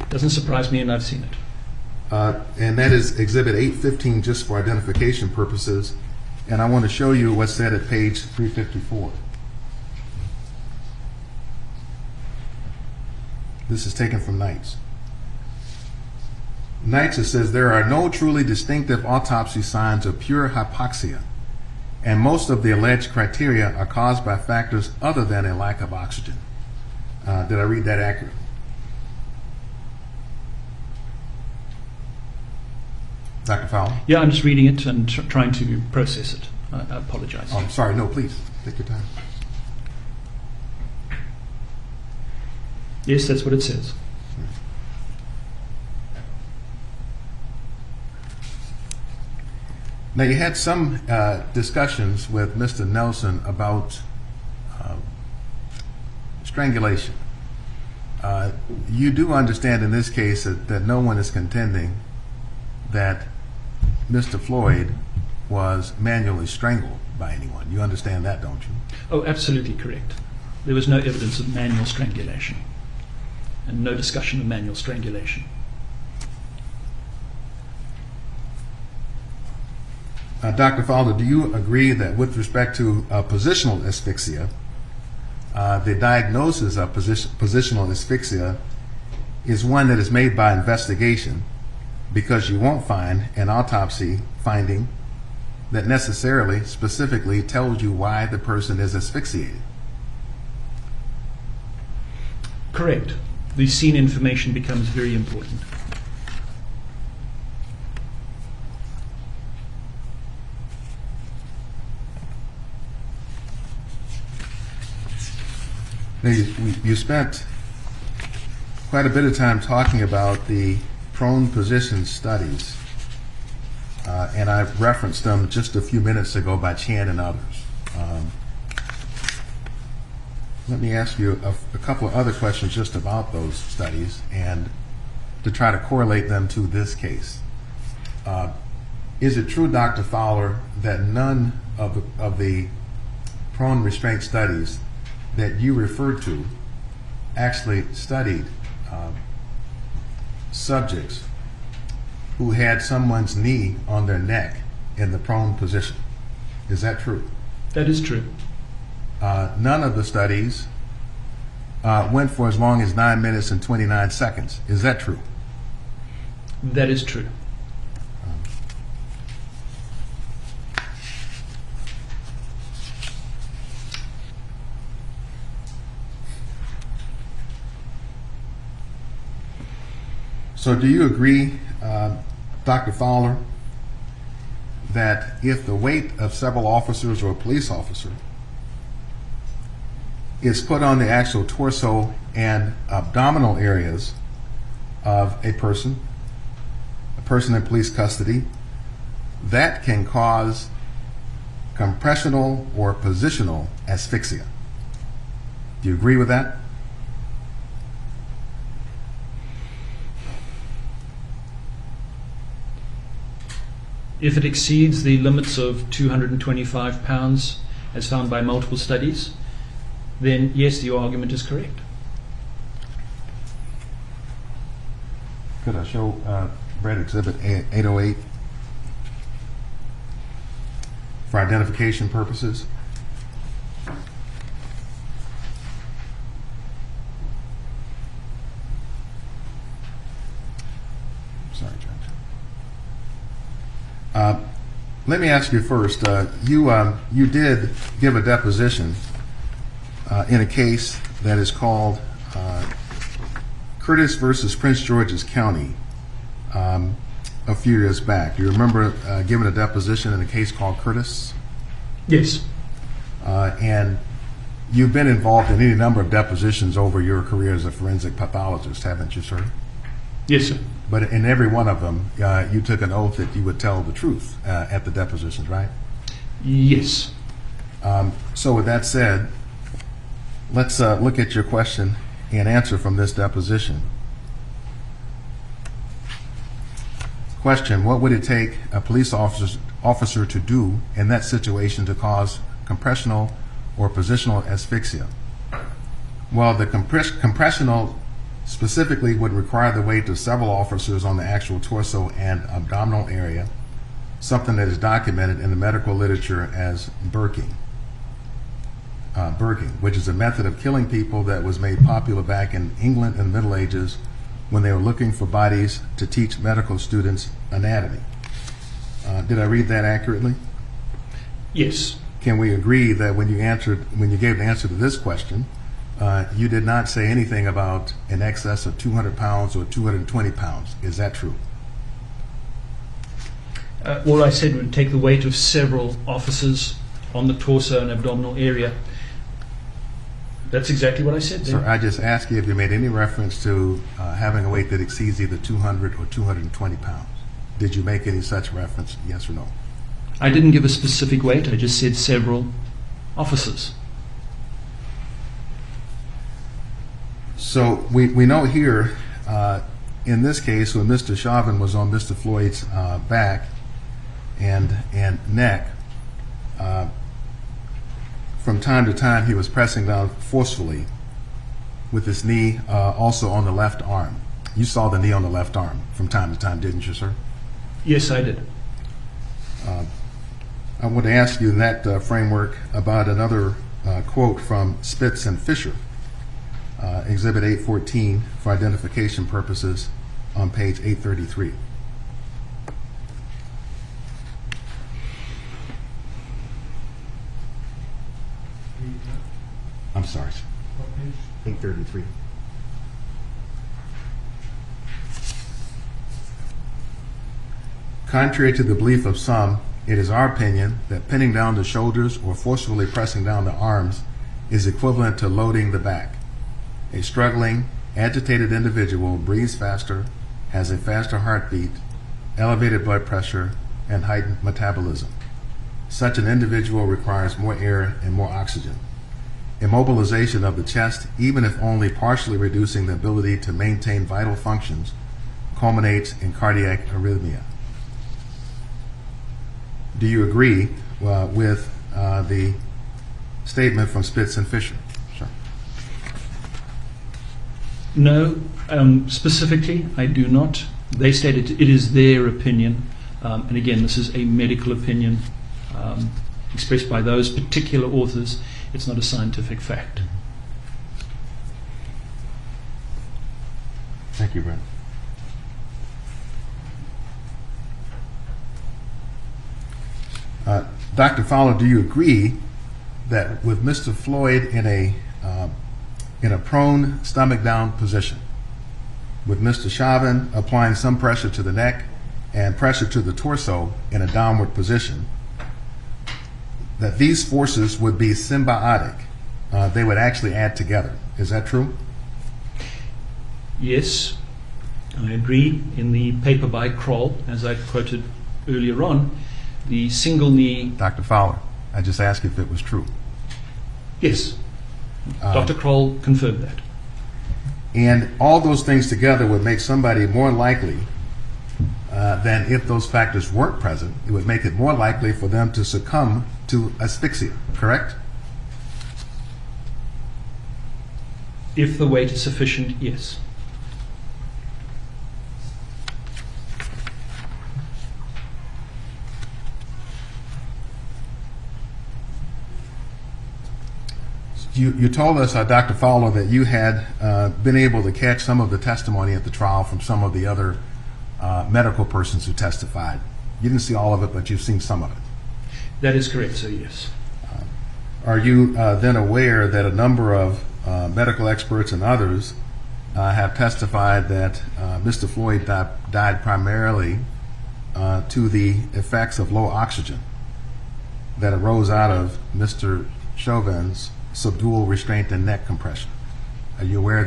Doesn't surprise me, and I've seen it. And that is Exhibit 815, just for identification purposes. And I want to show you what's said at page 354. This is taken from Knights. Knights, it says, there are no truly distinctive autopsy signs of pure hypoxia, and most of the alleged criteria are caused by factors other than a lack of oxygen. Did I read that accurately? Dr. Fowler? Yeah, I'm just reading it and trying to process it. I apologize. Oh, I'm sorry. No, please. Take your time. Yes, that's what it says. Now, you had some discussions with Mr. Nelson about strangulation. You do understand in this case that no one is contending that Mr. Floyd was manually strangled by anyone. You understand that, don't you? Oh, absolutely correct. There was no evidence of manual strangulation and no discussion of manual strangulation. Dr. Fowler, do you agree that with respect to positional asphyxia, the diagnosis of positional asphyxia is one that is made by investigation, because you won't find an autopsy finding that necessarily, specifically tells you why the person is asphyxiated? Correct. The scene information becomes very important. Now, you spent quite a bit of time talking about the prone position studies, and I referenced them just a few minutes ago by Chan and others. Let me ask you a couple of other questions just about those studies and to try to correlate them to this case. Is it true, Dr. Fowler, that none of the prone restraint studies that you referred to actually studied subjects who had someone's knee on their neck in the prone position? Is that true? That is true. None of the studies went for as long as 9 minutes and 29 seconds. Is that true? That is true. So do you agree, Dr. Fowler, that if the weight of several officers or a police officer is put on the actual torso and abdominal areas of a person in police custody, that can cause compressional or positional asphyxia? Do you agree with that? If it exceeds the limits of 225 pounds, as found by multiple studies, then yes, your argument is correct. Could I show Brad Exhibit 808 for identification purposes? Sorry, Judge. Let me ask you first. You did give a deposition in a case that is called Curtis versus Prince George's County a few years back. Do you remember giving a deposition in a case called Curtis? Yes. And you've been involved in any number of depositions over your career as a forensic pathologist, haven't you, sir? Yes, sir. But in every one of them, you took an oath that you would tell the truth at the depositions, right? Yes. So with that said, let's look at your question and answer from this deposition. Question: what would it take a police officer to do in that situation to cause compressional or positional asphyxia? Well, the compressional specifically would require the weight of several officers on the actual torso and abdominal area, something that is documented in the medical literature as burking, which is a method of killing people that was made popular back in England in the Middle Ages when they were looking for bodies to teach medical students anatomy. Did I read that accurately? Yes. Can we agree that when you gave the answer to this question, you did not say anything about in excess of 200 pounds or 220 pounds? Is that true? All I said would take the weight of several officers on the torso and abdominal area. That's exactly what I said there. Sir, I just asked you if you made any reference to having a weight that exceeds either 200 or 220 pounds. Did you make any such reference, yes or no? I didn't give a specific weight. I just said several officers. So we know here, in this case, when Mr. Chauvin was on Mr. Floyd's back and neck, from time to time he was pressing down forcefully with his knee also on the left arm. You saw the knee on the left arm from time to time, didn't you, sir? Yes, I did. I want to ask you in that framework about another quote from Spitz and Fisher, Exhibit 814 for identification purposes on page 833. I'm sorry, sir. 833. Contrary to the belief of some, it is our opinion that pinning down the shoulders or forcefully pressing down the arms is equivalent to loading the back. A struggling, agitated individual breathes faster, has a faster heartbeat, elevated blood pressure, and heightened metabolism. Such an individual requires more air and more oxygen. Immobilization of the chest, even if only partially reducing the ability to maintain vital functions, culminates in cardiac arrhythmia. Do you agree with the statement from Spitz and Fisher? Sure. No, specifically, I do not. They stated it is their opinion, and again, this is a medical opinion expressed by those particular authors. It's not a scientific fact. Thank you, Brent. Dr. Fowler, do you agree that with Mr. Floyd in a prone, stomach down position, with Mr. Chauvin applying some pressure to the neck and pressure to the torso in a downward position, that these forces would be symbiotic? They would actually add together. Is that true? Yes, I agree. In the paper by Kroll, as I quoted earlier on, the single knee... Dr. Fowler, I just asked if it was true. Yes, Dr. Kroll confirmed that. And all those things together would make somebody more likely than if those factors weren't present. It would make it more likely for them to succumb to asphyxia, correct? If the weight is sufficient, yes. You told us, Dr. Fowler, that you had been able to catch some of the testimony at the trial from some of the other medical persons who testified. You didn't see all of it, but you've seen some of it. That is correct, sir, yes. Are you then aware that a number of medical experts and others have testified that Mr. Floyd died primarily to the effects of low oxygen that arose out of Mr. Chauvin's subdual restraint and neck compression? Are you aware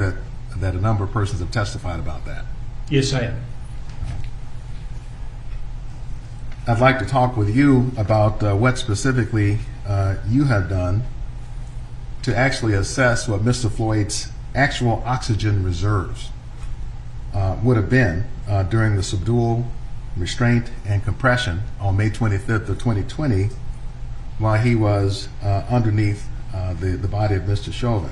that a number of persons have testified about that? Yes, I am. I'd like to talk with you about what specifically you have done to actually assess what Mr. Floyd's actual oxygen reserves would have been during the subdual, restraint, and compression on May 25th of 2020 while he was underneath the body of Mr. Chauvin.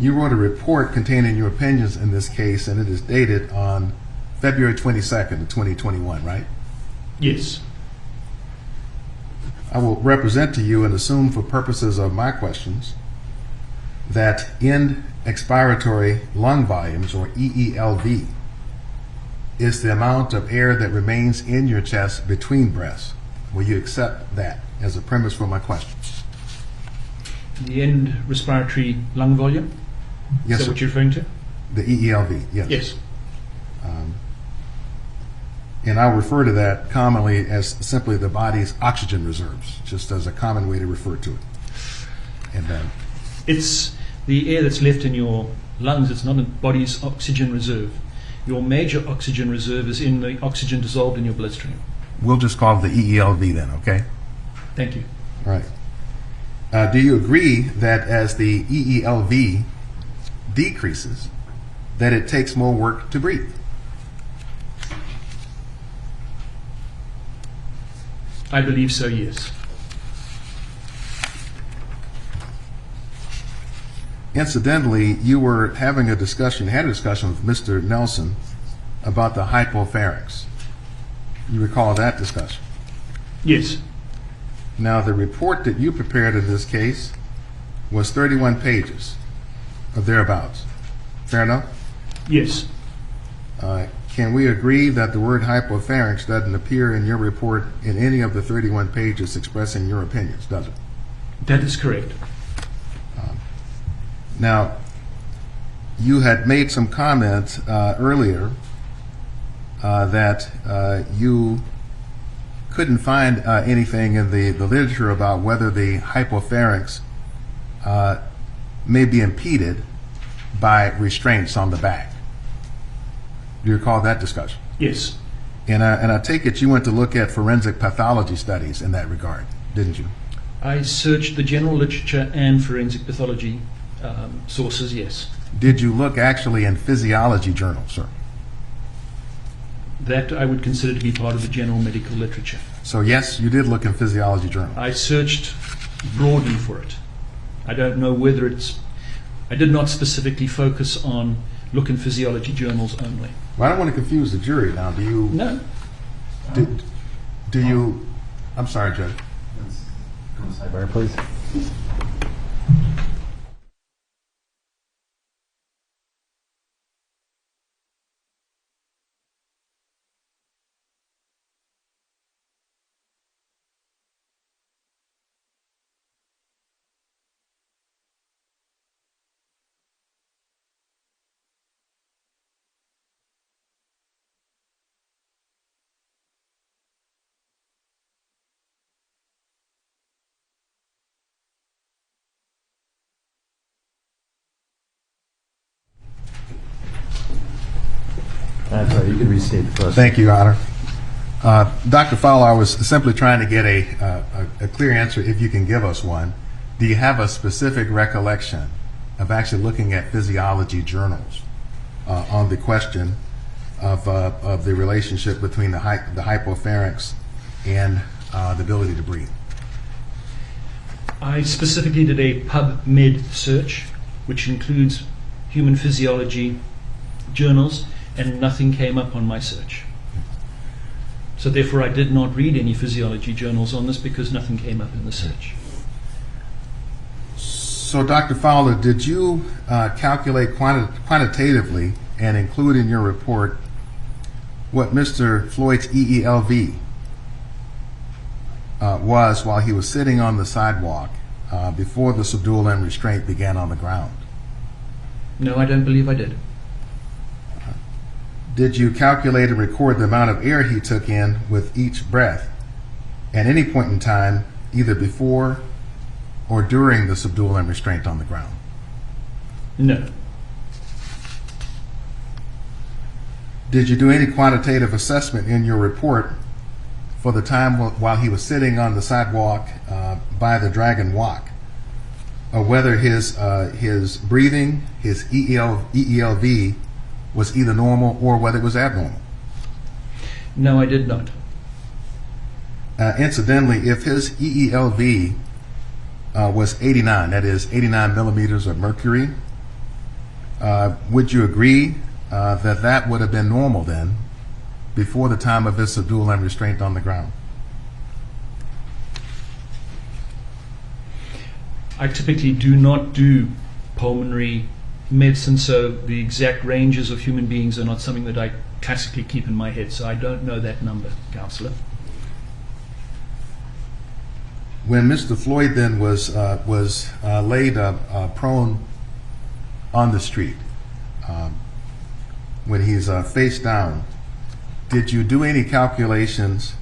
You wrote a report containing your opinions in this case, and it is dated on February 22nd of 2021, right? Yes. I will represent to you and assume for purposes of my questions that end expiratory lung volumes, or EELV, is the amount of air that remains in your chest between breaths. Will you accept that as a premise for my questions? The end respiratory lung volume? Yes, Is that sir. what you're referring to? The EELV, yes. Yes. And I'll refer to that commonly as simply the body's oxygen reserves, just as a common way to refer to it. And It's the air that's left in your lungs. It's not a body's oxygen reserve. Your major oxygen reserve is in the oxygen dissolved in your bloodstream. we'll just call it the EELV then, okay? Thank you. All right. Do you agree that as the EELV decreases, that it takes more work to breathe? I believe so, yes. Incidentally, you were having a discussion, had a discussion with Mr. Nelson about the hypopharynx. You recall that discussion? Yes. Now, the report that you prepared in this case was 31 pages or thereabouts. Fair enough? Yes. Can we agree that the word hypopharynx doesn't appear in your report in any of the 31 pages expressing your opinions, does it? That is correct. Now, you had made some comments earlier that you couldn't find anything in the literature about whether the hypopharynx may be impeded by restraints on the back. Do you recall that discussion? Yes. And I take it you went to look at forensic pathology studies in that regard, didn't you? I searched the general literature and forensic pathology sources, yes. Did you look actually in physiology journals, sir? That I would consider to be part of the general medical literature. So yes, you did look in physiology journals. I searched broadly for it. I don't know whether it's... I did not specifically focus on look in physiology journals only. Well, I don't want to confuse the jury now. Do you... No. Do you... I'm sorry, Judge. Come sidebar, please. That's right. You can restate the question. Thank you, Your Honor. Dr. Fowler, I was simply trying to get a clear answer, if you can give us one. Do you have a specific recollection of actually looking at physiology journals on the question of the relationship between the hypopharynx and the ability to breathe? I specifically did a PubMed search, which includes human physiology journals, and nothing came up on my search. So therefore I did not read any physiology journals on this because nothing came up in the search. So, Dr. Fowler, did you calculate quantitatively and include in your report what Mr. Floyd's EELV was while he was sitting on the sidewalk before the subdual and restraint began on the ground? No, I don't believe I did. Did you calculate and record the amount of air he took in with each breath at any point in time, either before or during the subdual and restraint on the ground? No. Did you do any quantitative assessment in your report for the time while he was sitting on the sidewalk by the Dragon Walk, of whether his breathing, his EELV, was either normal or whether it was abnormal? No, I did not. Incidentally, if his EELV was 89, that is 89 millimeters of mercury, would you agree that that would have been normal then, before the time of his subdual and restraint on the ground? I typically do not do pulmonary medicine, so the exact ranges of human beings are not something that I classically keep in my head, so I don't know that number, Councillor. When Mr. Floyd then was laid prone on the street, when he's face down, did you do any calculations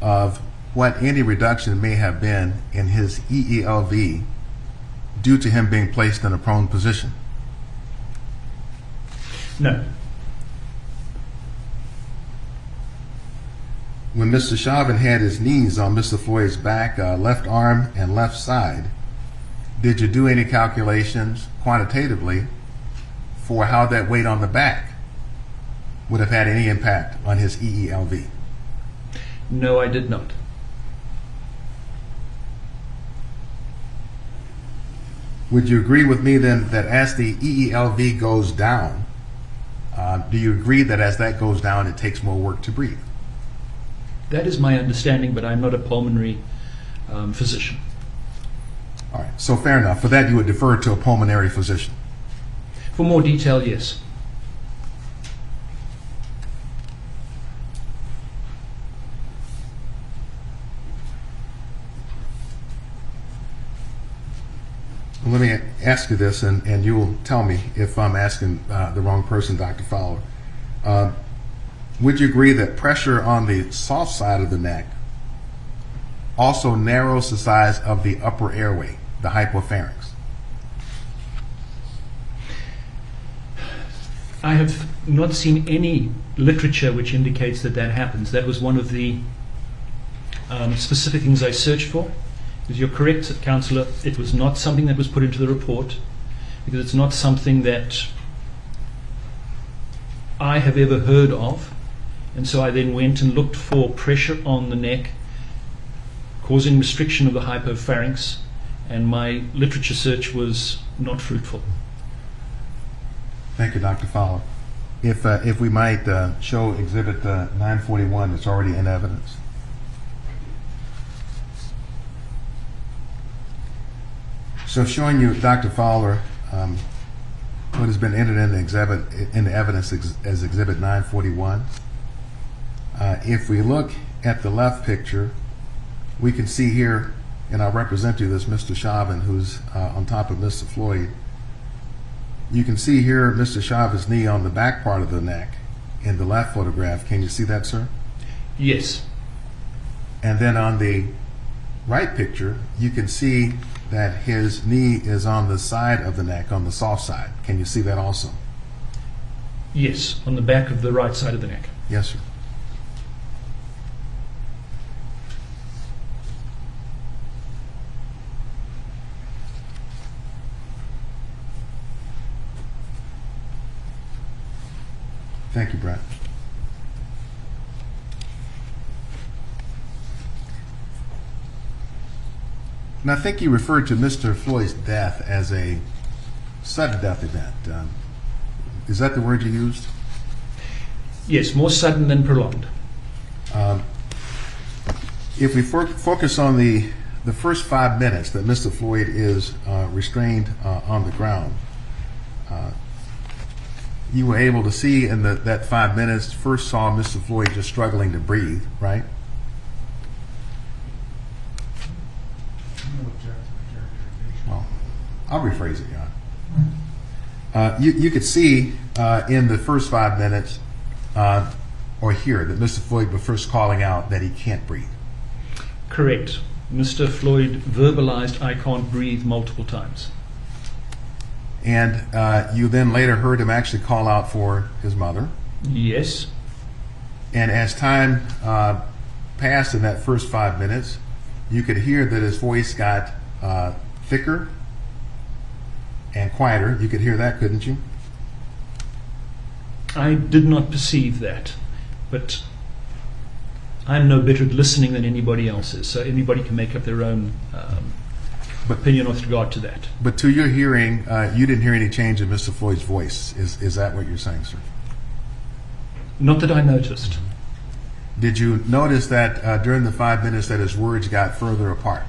of what any reduction may have been in his EELV due to him being placed in a prone position? No. When Mr. Chauvin had his knees on Mr. Floyd's back, left arm and left side, did you do any calculations quantitatively for how that weight on the back would have had any impact on his EELV? No, I did not. Would you agree with me then that as the EELV goes down, do you agree that as that goes down, it takes more work to breathe? That is my understanding, but I'm not a pulmonary physician. All right, so fair enough. For that, you would defer to a pulmonary physician. For more detail, yes. Let me ask you this, and you will tell me if I'm asking the wrong person, Dr. Fowler. Would you agree that pressure on the soft side of the neck also narrows the size of the upper airway, the hypopharynx? I have not seen any literature which indicates that that happens. That was one of the specific things I searched for. Because you're correct, Councillor, it was not something that was put into the report, because it's not something that I have ever heard of. And so I then went and looked for pressure on the neck causing restriction of the hypopharynx, and my literature search was not fruitful. Thank you, Dr. Fowler. If we might show Exhibit 941 that's already in evidence. So showing you, Dr. Fowler, what has been entered in the evidence as Exhibit 941. If we look at the left picture, we can see here, and I'll represent you this Mr. Chauvin, who's on top of Mr. Floyd. You can see here Mr. Chauvin's knee on the back part of the neck in the left photograph. Can you see that, sir? Yes. And then on the right picture, you can see that his knee is on the side of the neck, on the soft side. Can you see that also? Yes, on the back of the right side of the neck. Yes, sir. Thank you, Brett. And I think you referred to Mr. Floyd's death as a sudden death event. Is that the word you used? Yes, more sudden than prolonged. If we focus on the first 5 minutes that Mr. Floyd is restrained on the ground, you were able to see in that 5 minutes, first saw Mr. Floyd just struggling to breathe, right? Well, I'll rephrase it, Jan. You could see in the first 5 minutes, or hear that Mr. Floyd was first calling out that he can't breathe. Correct. Mr. Floyd verbalized, "I can't breathe," multiple times. And you then later heard him actually call out for his mother. Yes. And as time passed in that first 5 minutes, you could hear that his voice got thicker and quieter. You could hear that, couldn't you? I did not perceive that, but I'm no better at listening than anybody else is, so anybody can make up their own opinion with regard to that. But to your hearing, you didn't hear any change in Mr. Floyd's voice. Is that what you're saying, sir? Not that I noticed. Did you notice that during the 5 minutes that his words got further apart?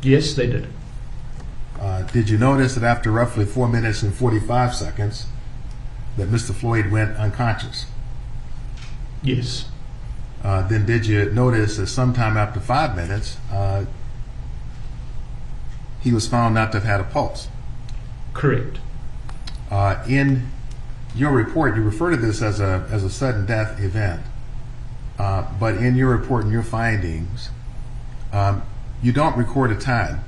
Yes, they did. Did you notice that after roughly 4 minutes and 45 seconds that Mr. Floyd went unconscious? Yes. Then did you notice that sometime after 5 minutes he was found not to have had a pulse? Correct. In your report, you refer to this as a sudden death event, but in your report and your findings, you don't record a time,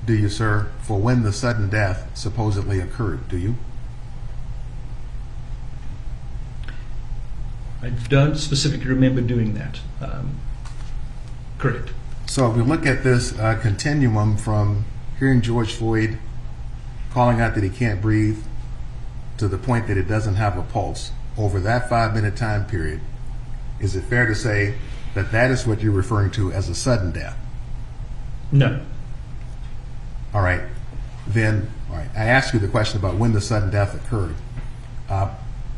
do you, sir, for when the sudden death supposedly occurred, do you? I don't specifically remember doing that. Correct. So if we look at this continuum from hearing George Floyd calling out that he can't breathe to the point that it doesn't have a pulse over that 5 minute time period, is it fair to say that that is what you're referring to as a sudden death? No. All right. Then, all right, I asked you the question about when the sudden death occurred.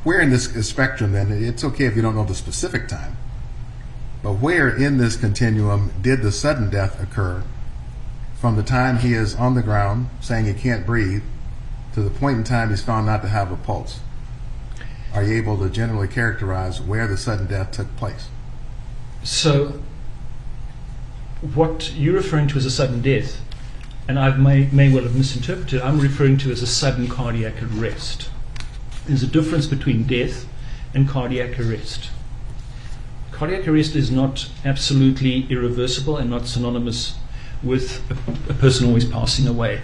Where in this spectrum, then, it's okay if you don't know the specific time, but where in this continuum did the sudden death occur from the time he is on the ground saying he can't breathe to the point in time he's found not to have a pulse? Are you able to generally characterize where the sudden death took place? So what you're referring to as a sudden death, and I may well have misinterpreted, I'm referring to as a sudden cardiac arrest. There's a difference between death and cardiac arrest. Cardiac arrest is not absolutely irreversible and not synonymous with a person always passing away.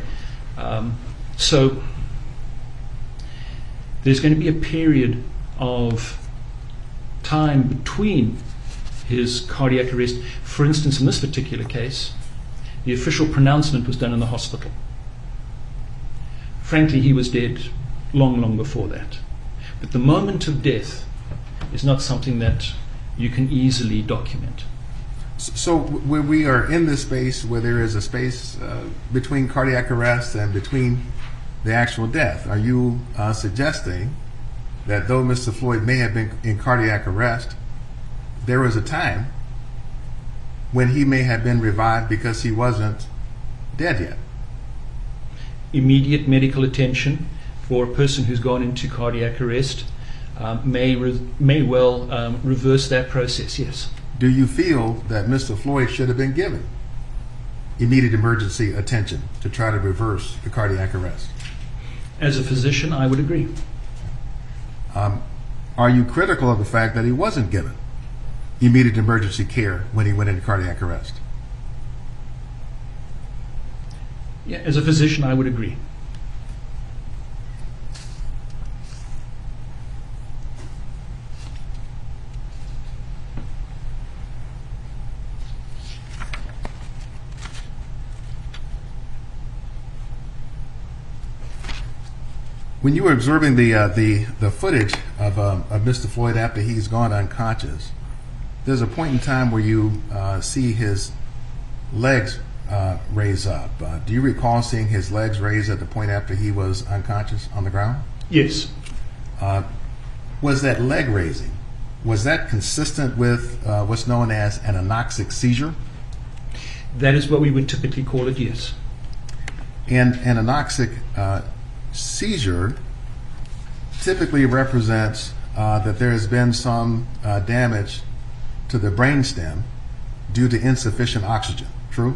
So there's going to be a period of time between his cardiac arrest. For instance, in this particular case, the official pronouncement was done in the hospital. Frankly, he was dead long before that. But the moment of death is not something that you can easily document. So when we are in this space where there is a space between cardiac arrest and between the actual death, are you suggesting that though Mr. Floyd may have been in cardiac arrest, there was a time when he may have been revived because he wasn't dead yet? Immediate medical attention for a person who's gone into cardiac arrest may well reverse that process, yes. Do you feel that Mr. Floyd should have been given immediate emergency attention to try to reverse the cardiac arrest? As a physician, I would agree. Are you critical of the fact that he wasn't given immediate emergency care when he went into cardiac arrest? Yeah, as a physician, I would agree. When you were observing the footage of Mr. Floyd after he's gone unconscious, there's a point in time where you see his legs raise up. Do you recall seeing his legs raised at the point after he was unconscious on the ground? Yes. Was that leg raising, was that consistent with what's known as an anoxic seizure? That is what we would typically call it, yes. And an anoxic seizure typically represents that there has been some damage to the brainstem due to insufficient oxygen. True?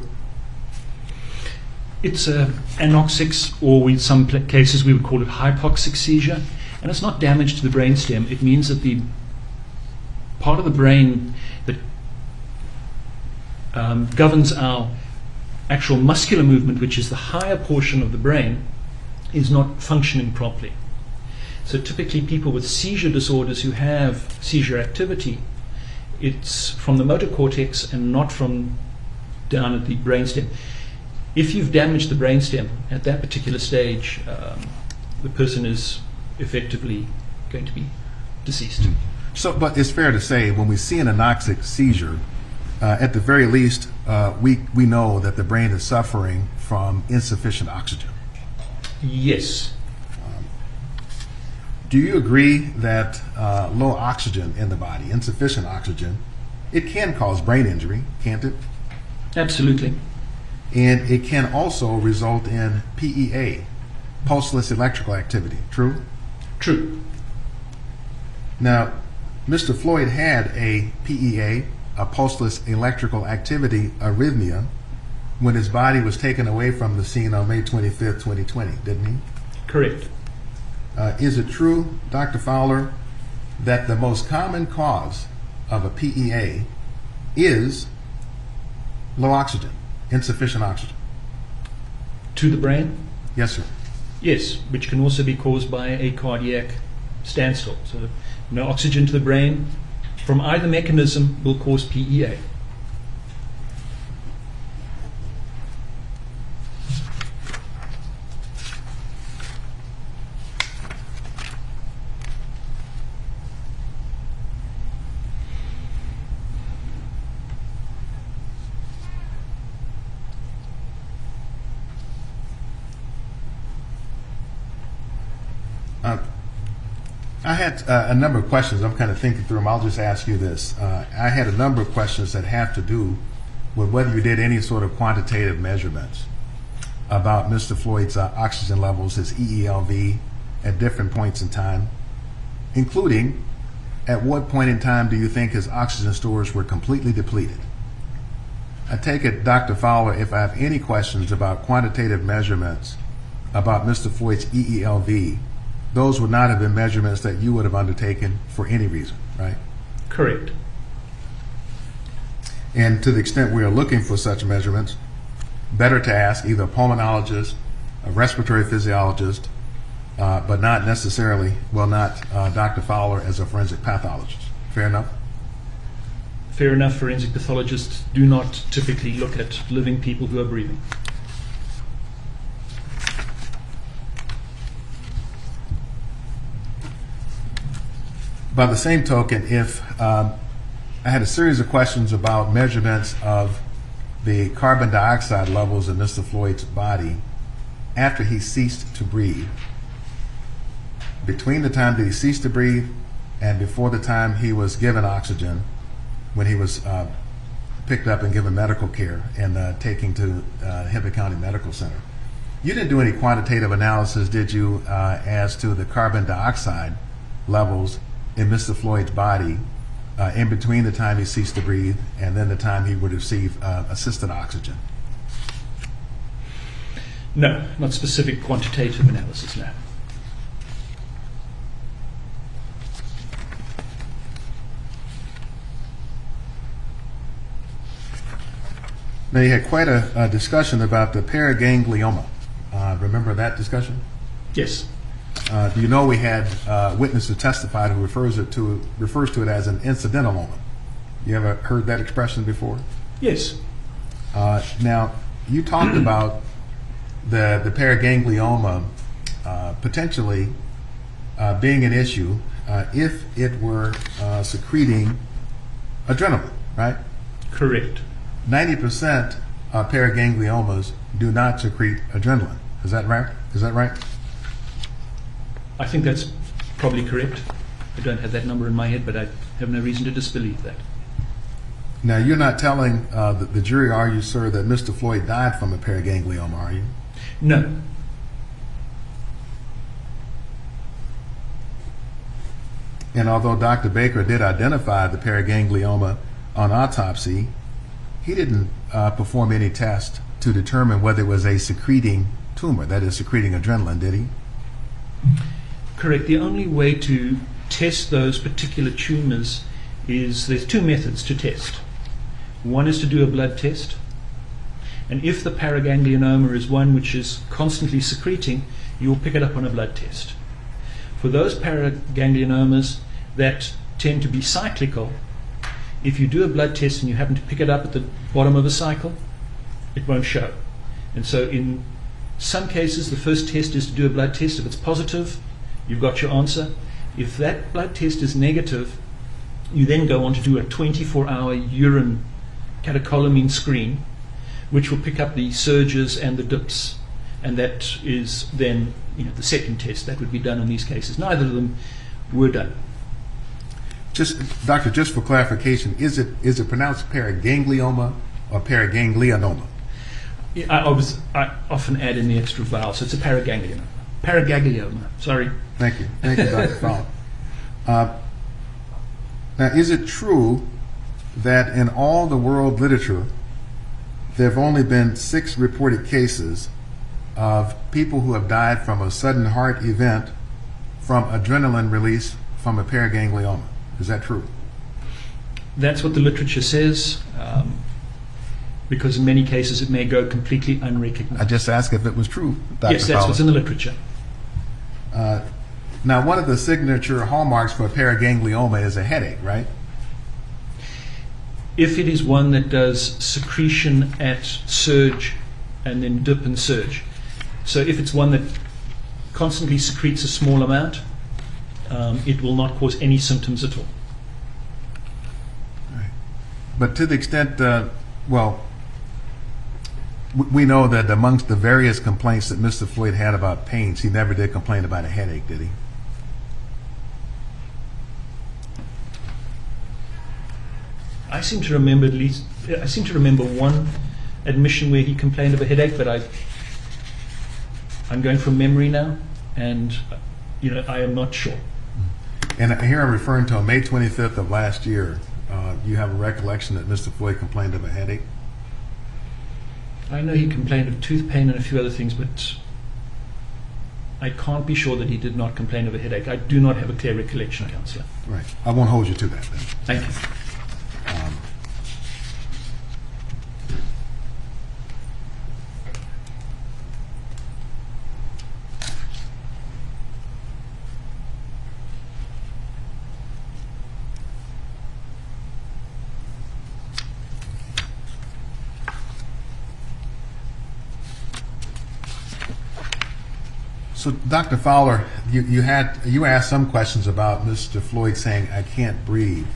It's anoxic, or in some cases we would call it hypoxic seizure, and it's not damage to the brainstem. It means that the part of the brain that governs our actual muscular movement, which is the higher portion of the brain, is not functioning properly. So typically people with seizure disorders who have seizure activity, it's from the motor cortex and not from down at the brainstem. If you've damaged the brainstem at that particular stage, the person is effectively going to be deceased. So, but it's fair to say when we see an anoxic seizure, at the very least, we know that the brain is suffering from insufficient oxygen. Yes. Do you agree that low oxygen in the body, insufficient oxygen, it can cause brain injury, can't it? Absolutely. And it can also result in PEA, pulseless electrical activity, true? True. Now, Mr. Floyd had a PEA, a pulseless electrical activity arrhythmia, when his body was taken away from the scene on May 25th, 2020, didn't he? Correct. Is it true, Dr. Fowler, that the most common cause of a PEA is low oxygen, insufficient oxygen? To the brain? Yes, sir. Yes, which can also be caused by a cardiac standstill. So no oxygen to the brain from either mechanism will cause PEA. I had a number of questions. I'm kind of thinking through them. I'll just ask you this. I had a number of questions that have to do with whether you did any sort of quantitative measurements about Mr. Floyd's oxygen levels, his EELV, at different points in time, including at what point in time do you think his oxygen stores were completely depleted? I take it, Dr. Fowler, if I have any questions about quantitative measurements about Mr. Floyd's EELV, those would not have been measurements that you would have undertaken for any reason, right? Correct. And to the extent we are looking for such measurements, better to ask either a pulmonologist, a respiratory physiologist, but not necessarily, not Dr. Fowler as a forensic pathologist. Fair enough? Fair enough. Forensic pathologists do not typically look at living people who are breathing. By the same token, if I had a series of questions about measurements of the carbon dioxide levels in Mr. Floyd's body after he ceased to breathe, between the time that he ceased to breathe and before the time he was given oxygen, when he was picked up and given medical care and taken to Hennepin County Medical Center. You didn't do any quantitative analysis, did you, as to the carbon dioxide levels in Mr. Floyd's body in between the time he ceased to breathe and then the time he would receive assisted oxygen? No, not specific quantitative analysis, no. Now, you had quite a discussion about the paraganglioma. Remember that discussion? Yes. Do you know we had a witness who testified who refers to it as an incidentaloma? You ever heard that expression before? Yes. Now, you talked about the paraganglioma potentially being an issue if it were secreting adrenaline, right? Correct. 90% of paragangliomas do not secrete adrenaline. Is that right? Is that right? I think that's probably correct. I don't have that number in my head, but I have no reason to disbelieve that. Now, you're not telling the jury, are you, sir, that Mr. Floyd died from a paraganglioma, are you? No. And although Dr. Baker did identify the paraganglioma on autopsy, he didn't perform any test to determine whether it was a secreting tumor, that is, secreting adrenaline, did he? Correct. The only way to test those particular tumors is there's two methods to test. One is to do a blood test, and if the paraganglionoma is one which is constantly secreting, you'll pick it up on a blood test. For those paragangliomas that tend to be cyclical, if you do a blood test and you happen to pick it up at the bottom of a cycle, it won't show. And so in some cases, the first test is to do a blood test. If it's positive, you've got your answer. If that blood test is negative, you then go on to do a 24-hour urine catecholamine screen, which will pick up the surges and the dips, and that is then the second test that would be done in these cases. Neither of them were done. Doctor, just for clarification, is it pronounced paraganglioma or paraganglionoma? I often add in the extra vowel, so it's a paraganglioma. Paraganglioma, sorry. Thank you, Dr. Fowler. Now, is it true that in all the world literature, there have only been 6 reported cases of people who have died from a sudden heart event from adrenaline release from a paraganglioma? Is that true? That's what the literature says, because in many cases it may go completely unrecognized. I just asked if it was true, Dr. Yes, that's Fowler. what's in the literature. Now, one of the signature hallmarks for paraganglioma is a headache, right? If it is one that does secretion at surge and then dip and surge. So if it's one that constantly secretes a small amount, it will not cause any symptoms at all. Right. But to the extent, we know that amongst the various complaints that Mr. Floyd had about pains, he never did complain about a headache, did he? I seem to remember one admission where he complained of a headache, but I'm going from memory now, and I am not sure. And here I'm referring to on May 25th of last year. You have a recollection that Mr. Floyd complained of a headache? I know he complained of tooth pain and a few other things, but I can't be sure that he did not complain of a headache. I do not have a clear recollection, Councillor. Right. I won't hold you to that then. Thank you. So, Dr. Fowler, you asked some questions about Mr. Floyd saying, "I can't breathe,"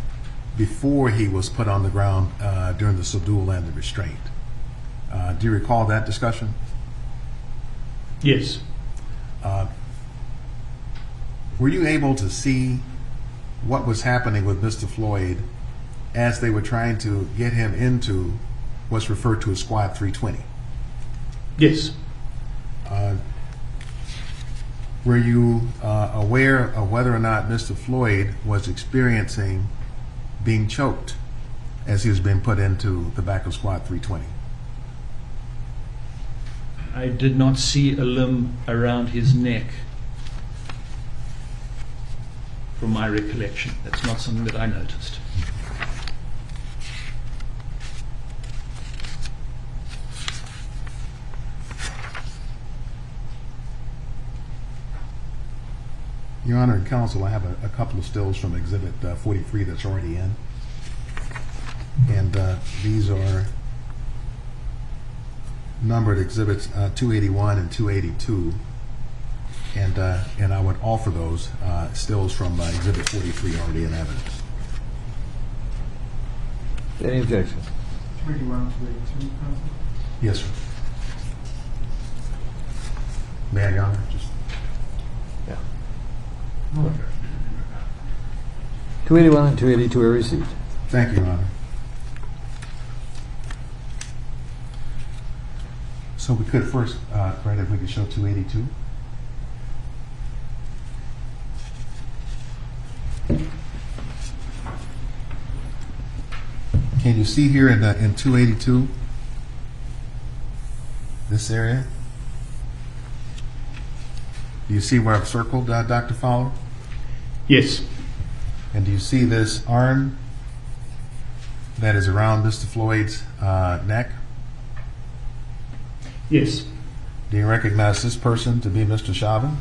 before he was put on the ground during the subdual and the restraint. Do you recall that discussion? Yes. Were you able to see what was happening with Mr. Floyd as they were trying to get him into what's referred to as Squad 320? Yes. Were you aware of whether or not Mr. Floyd was experiencing being choked as he was being put into the back of Squad 320? I did not see a limb around his neck from my recollection. That's not something that I noticed. Your Honor and Counsel, I have a couple of stills from Exhibit 43 that's already in. And these are numbered Exhibits 281 and 282. And I would offer those stills from Exhibit 43 already in evidence. Any objection? 281, 282, Counsel? Yes, sir. May I, Your Honor? Yeah. No objection. 281 and 282 are received. Thank you, Your Honor. So we could first, Brad, if we could show 282. Can you see here in 282, this area? Do you see where I've circled, Dr. Fowler? Yes. And do you see this arm that is around Mr. Floyd's neck? Yes. Do you recognize this person to be Mr. Chauvin?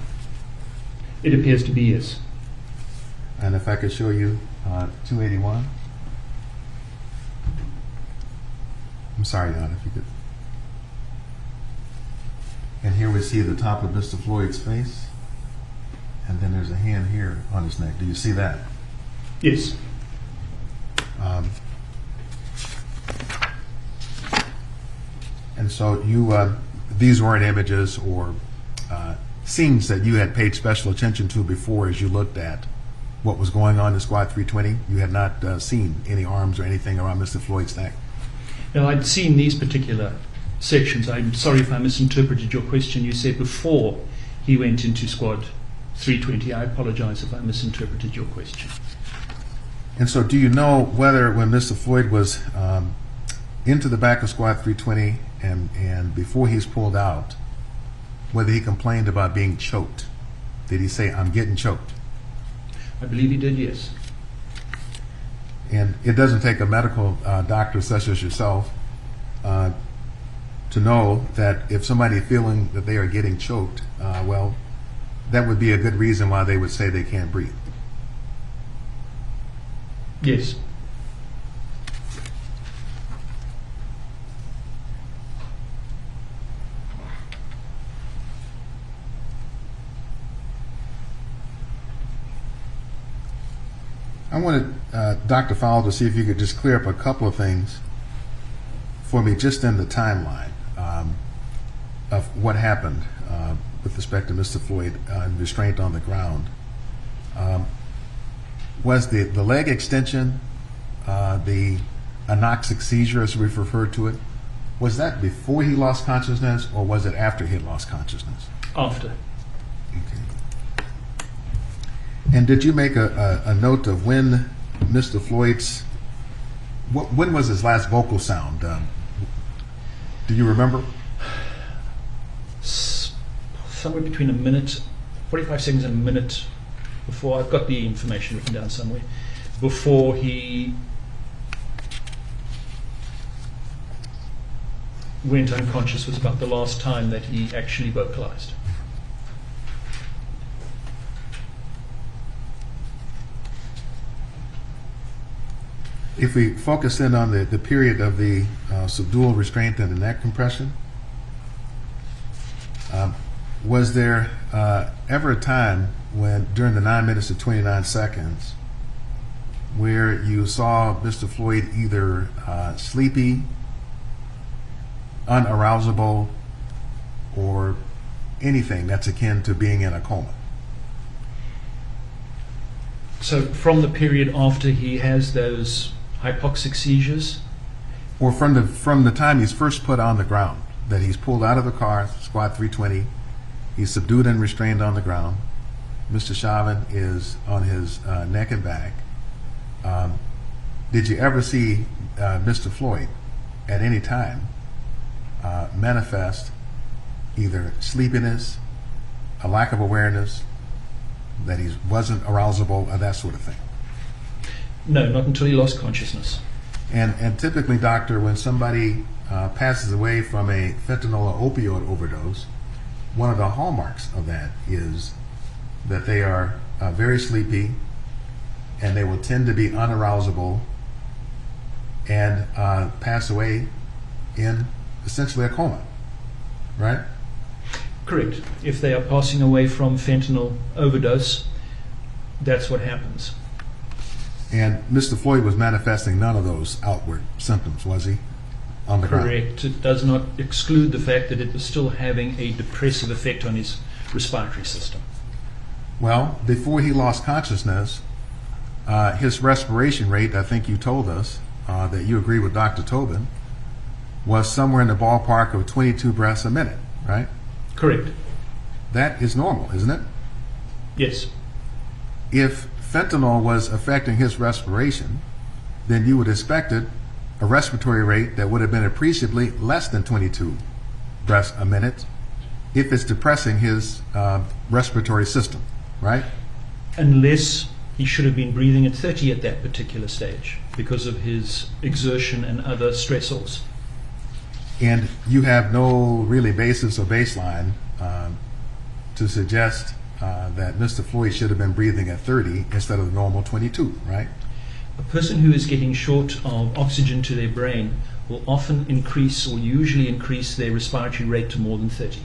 It appears to be yes. And if I could show you 281. I'm sorry, Your Honor, if you could. And here we see the top of Mr. Floyd's face. And then there's a hand here on his neck. Do you see that? Yes. And so you, these weren't images or scenes that you had paid special attention to before as you looked at what was going on in Squad 320? You had not seen any arms or anything around Mr. Floyd's neck? Now, I'd seen these particular sections. I'm sorry if I misinterpreted your question. You said before he went into Squad 320. I apologize if I misinterpreted your question. And so do you know whether when Mr. Floyd was into the back of Squad 320 and before he's pulled out, whether he complained about being choked? Did he say, "I'm getting choked"? I believe he did, yes. And it doesn't take a medical doctor such as yourself to know that if somebody feeling that they are getting choked, well, that would be a good reason why they would say they can't breathe. Yes. I wanted Dr. Fowler to see if you could just clear up a couple of things for me just in the timeline of what happened with respect to Mr. Floyd and restraint on the ground. Was the leg extension, the anoxic seizure as we've referred to it, was that before he lost consciousness or was it after he had lost consciousness? After. Okay. And did you make a note of when Mr. Floyd's, when was his last vocal sound? Do you remember? Somewhere between a minute, 45 seconds and a minute before, I've got the information written down somewhere, before he went unconscious was about the last time that he actually vocalized. If we focus in on the period of the subdual restraint and the neck compression, was there ever a time when, during the 9 minutes and 29 seconds, where you saw Mr. Floyd either sleepy, unarousable, or anything that's akin to being in a coma? So from the period after he has those hypoxic seizures? Or from the time he's first put on the ground, that he's pulled out of the car, Squad 320, he's subdued and restrained on the ground, Mr. Chauvin is on his neck and back. Did you ever see Mr. Floyd at any time manifest either sleepiness, a lack of awareness, that he wasn't arousable, or that sort of thing? No, not until he lost consciousness. And typically, doctor, when somebody passes away from a fentanyl or opioid overdose, one of the hallmarks of that is that they are very sleepy, and they will tend to be unarousable and pass away in essentially a coma, right? Correct. If they are passing away from fentanyl overdose, that's what happens. And Mr. Floyd was manifesting none of those outward symptoms, was he, on the ground? Correct. It does not exclude the fact that it was still having a depressive effect on his respiratory system. Well, before he lost consciousness, his respiration rate, I think you told us that you agree with Dr. Tobin, was somewhere in the ballpark of 22 breaths a minute, right? Correct. That is normal, isn't it? Yes. If fentanyl was affecting his respiration, then you would expect a respiratory rate that would have been appreciably less than 22 breaths a minute if it's depressing his respiratory system, right? Unless he should have been breathing at 30 at that particular stage because of his exertion and other stressors. And you have no really basis or baseline to suggest that Mr. Floyd should have been breathing at 30 instead of the normal 22, right? A person who is getting short of oxygen to their brain will often increase or usually increase their respiratory rate to more than 30.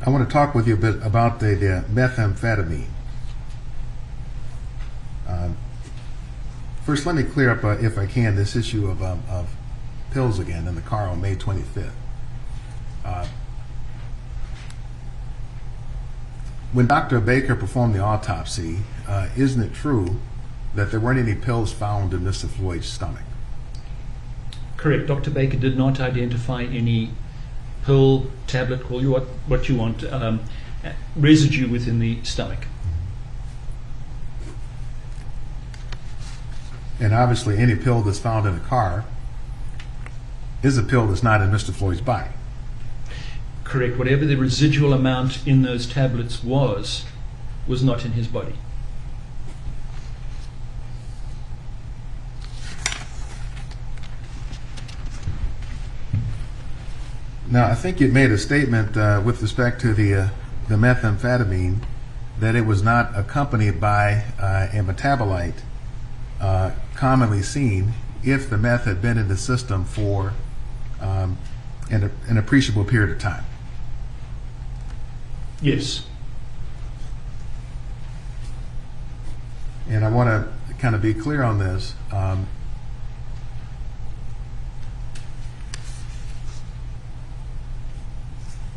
I want to talk with you a bit about the methamphetamine. First, let me clear up, if I can, this issue of pills again in the car on May 25th. When Dr. Baker performed the autopsy, isn't it true that there weren't any pills found in Mr. Floyd's stomach? Correct. Dr. Baker did not identify any pill, tablet, call you what you want, residue within the stomach. And obviously any pill that's found in a car is a pill that's not in Mr. Floyd's body. Correct. Whatever the residual amount in those tablets was not in his body. Now, I think you made a statement with respect to the methamphetamine that it was not accompanied by a metabolite commonly seen if the meth had been in the system for an appreciable period of time. Yes. And I want to kind of be clear on this.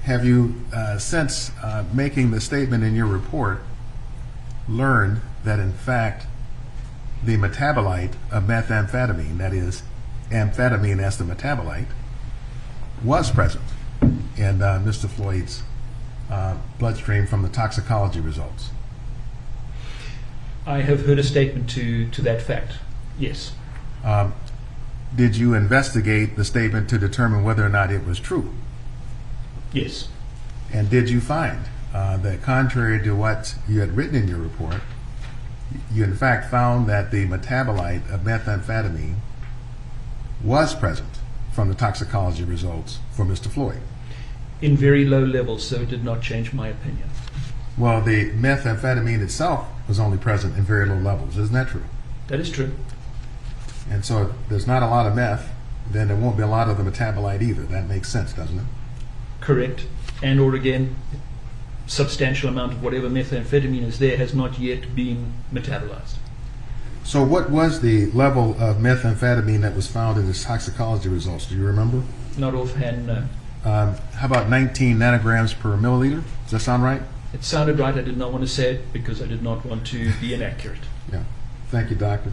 Have you, since making the statement in your report, learned that in fact the metabolite of methamphetamine, that is, amphetamine as the metabolite, was present in Mr. Floyd's bloodstream from the toxicology results? I have heard a statement to that fact. Yes. Did you investigate the statement to determine whether or not it was true? Yes. And did you find that contrary to what you had written in your report, you in fact found that the metabolite of methamphetamine was present from the toxicology results for Mr. Floyd? In very low levels, so it did not change my opinion. Well, the methamphetamine itself was only present in very low levels. Isn't that true? That is true. And so if there's not a lot of meth, then there won't be a lot of the metabolite either. That makes sense, doesn't it? Correct. And or again, substantial amount of whatever methamphetamine is there has not yet been metabolized. So what was the level of methamphetamine that was found in the toxicology results? Do you remember? Not offhand, no. How about 19 nanograms per milliliter? Does that sound right? It sounded right. I did not want to say it because I did not want to be inaccurate. Yeah. Thank you, doctor.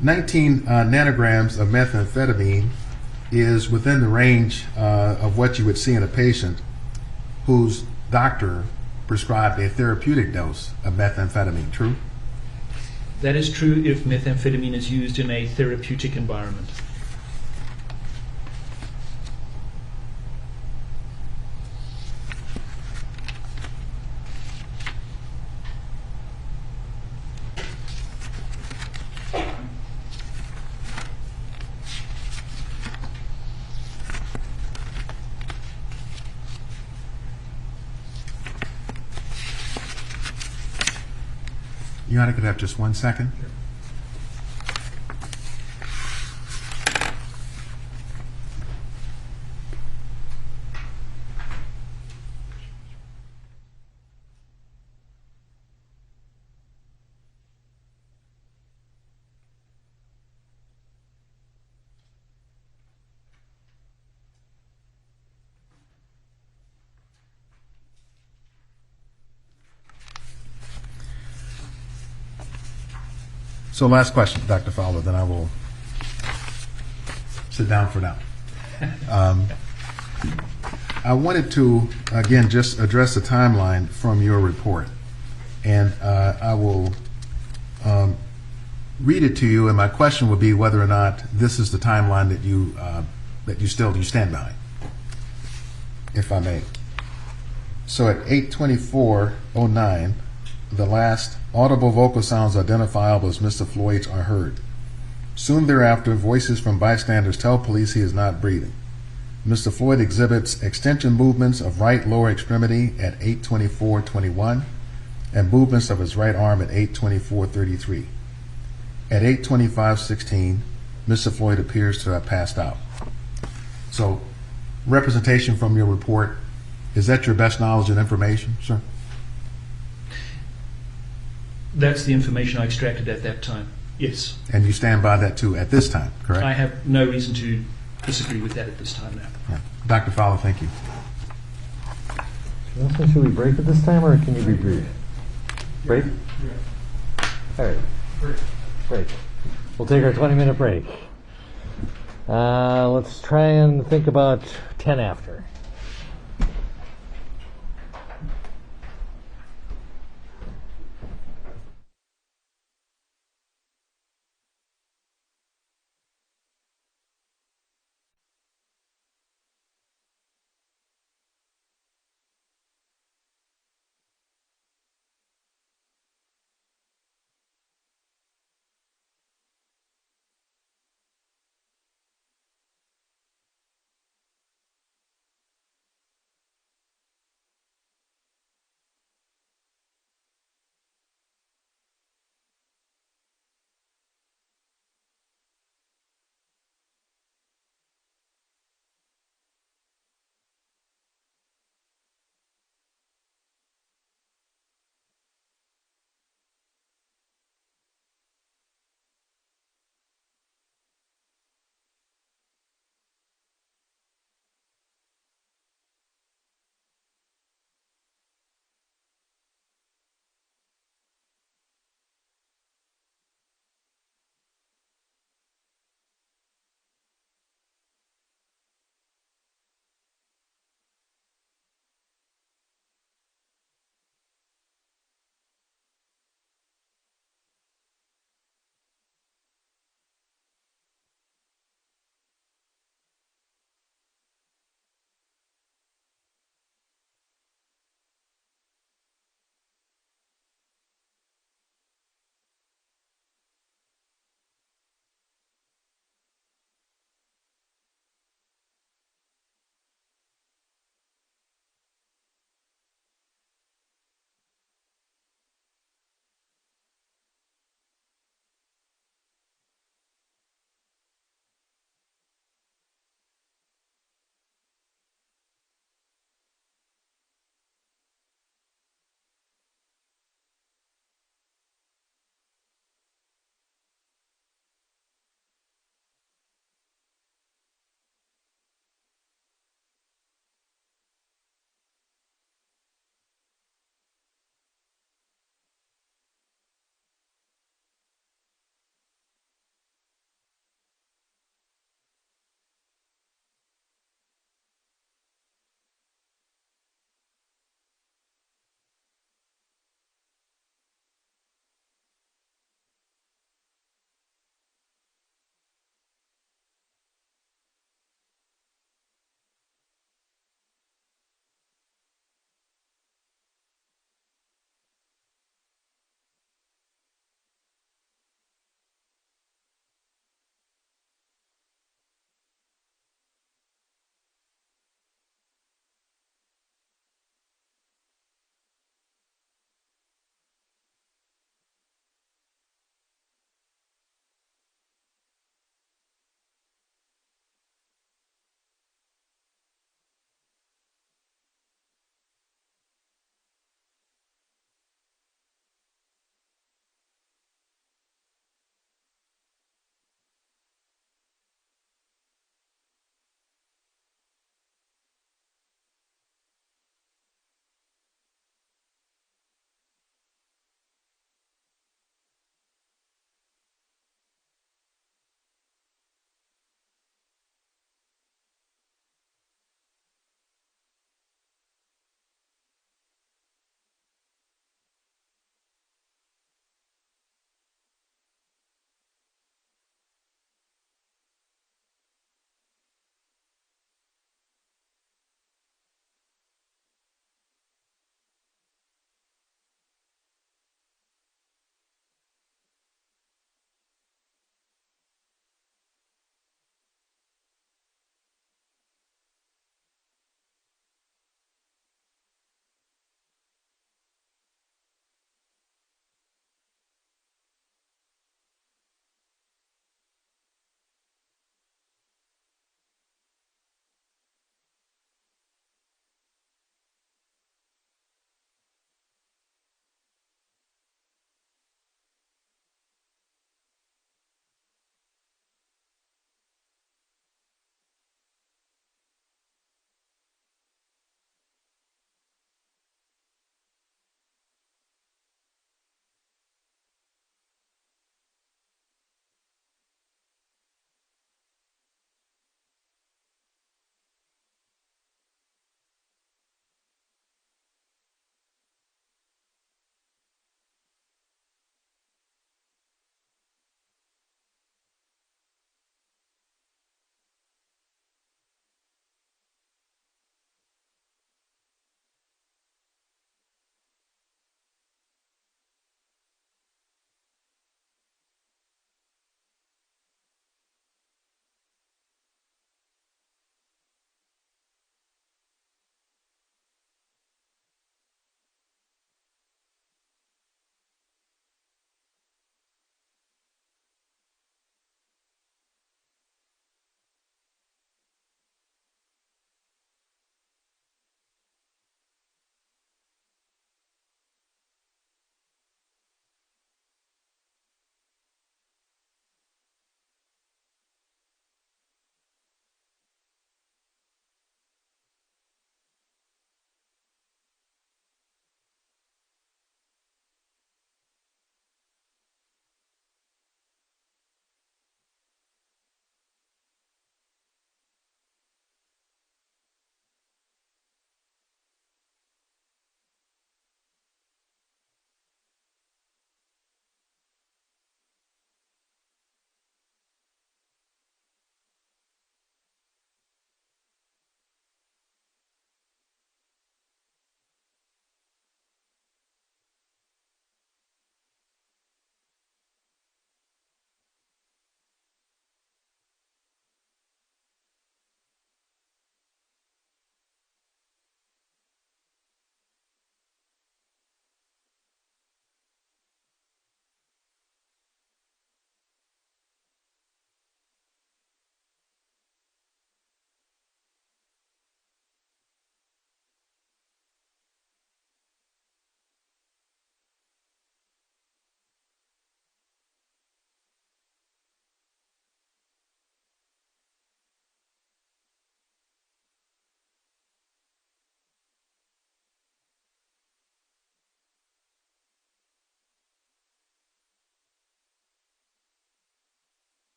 19 nanograms of methamphetamine is within the range of what you would see in a patient whose doctor prescribed a therapeutic dose of methamphetamine. True? That is true if methamphetamine is used in a therapeutic environment. You and I could have just 1 second. So last question, Dr. Fowler, then I will sit down for now. I wanted to, again, just address the timeline from your report. And I will read it to you, and my question would be whether or not this is the timeline that you stand behind, if I may. So at 8:24:09, the last audible vocal sounds identifiable as Mr. Floyd's are heard. Soon thereafter, voices from bystanders tell police he is not breathing. Mr. Floyd exhibits extension movements of right lower extremity at 8:24:21 and movements of his right arm at 8:24:33. At 8:25:16, Mr. Floyd appears to have passed out. So, representation from your report Is that your best knowledge and information, sir? That's the information I extracted at that time. Yes. And you stand by that too at this time, correct? I have no reason to disagree with that at this time now. Yeah. Dr. Fowler, thank you. Nelson, should we break at this time, or can you be brief? Break? Yeah. All right. Break. We'll take our 20-minute break. Let's try and think about 10 after.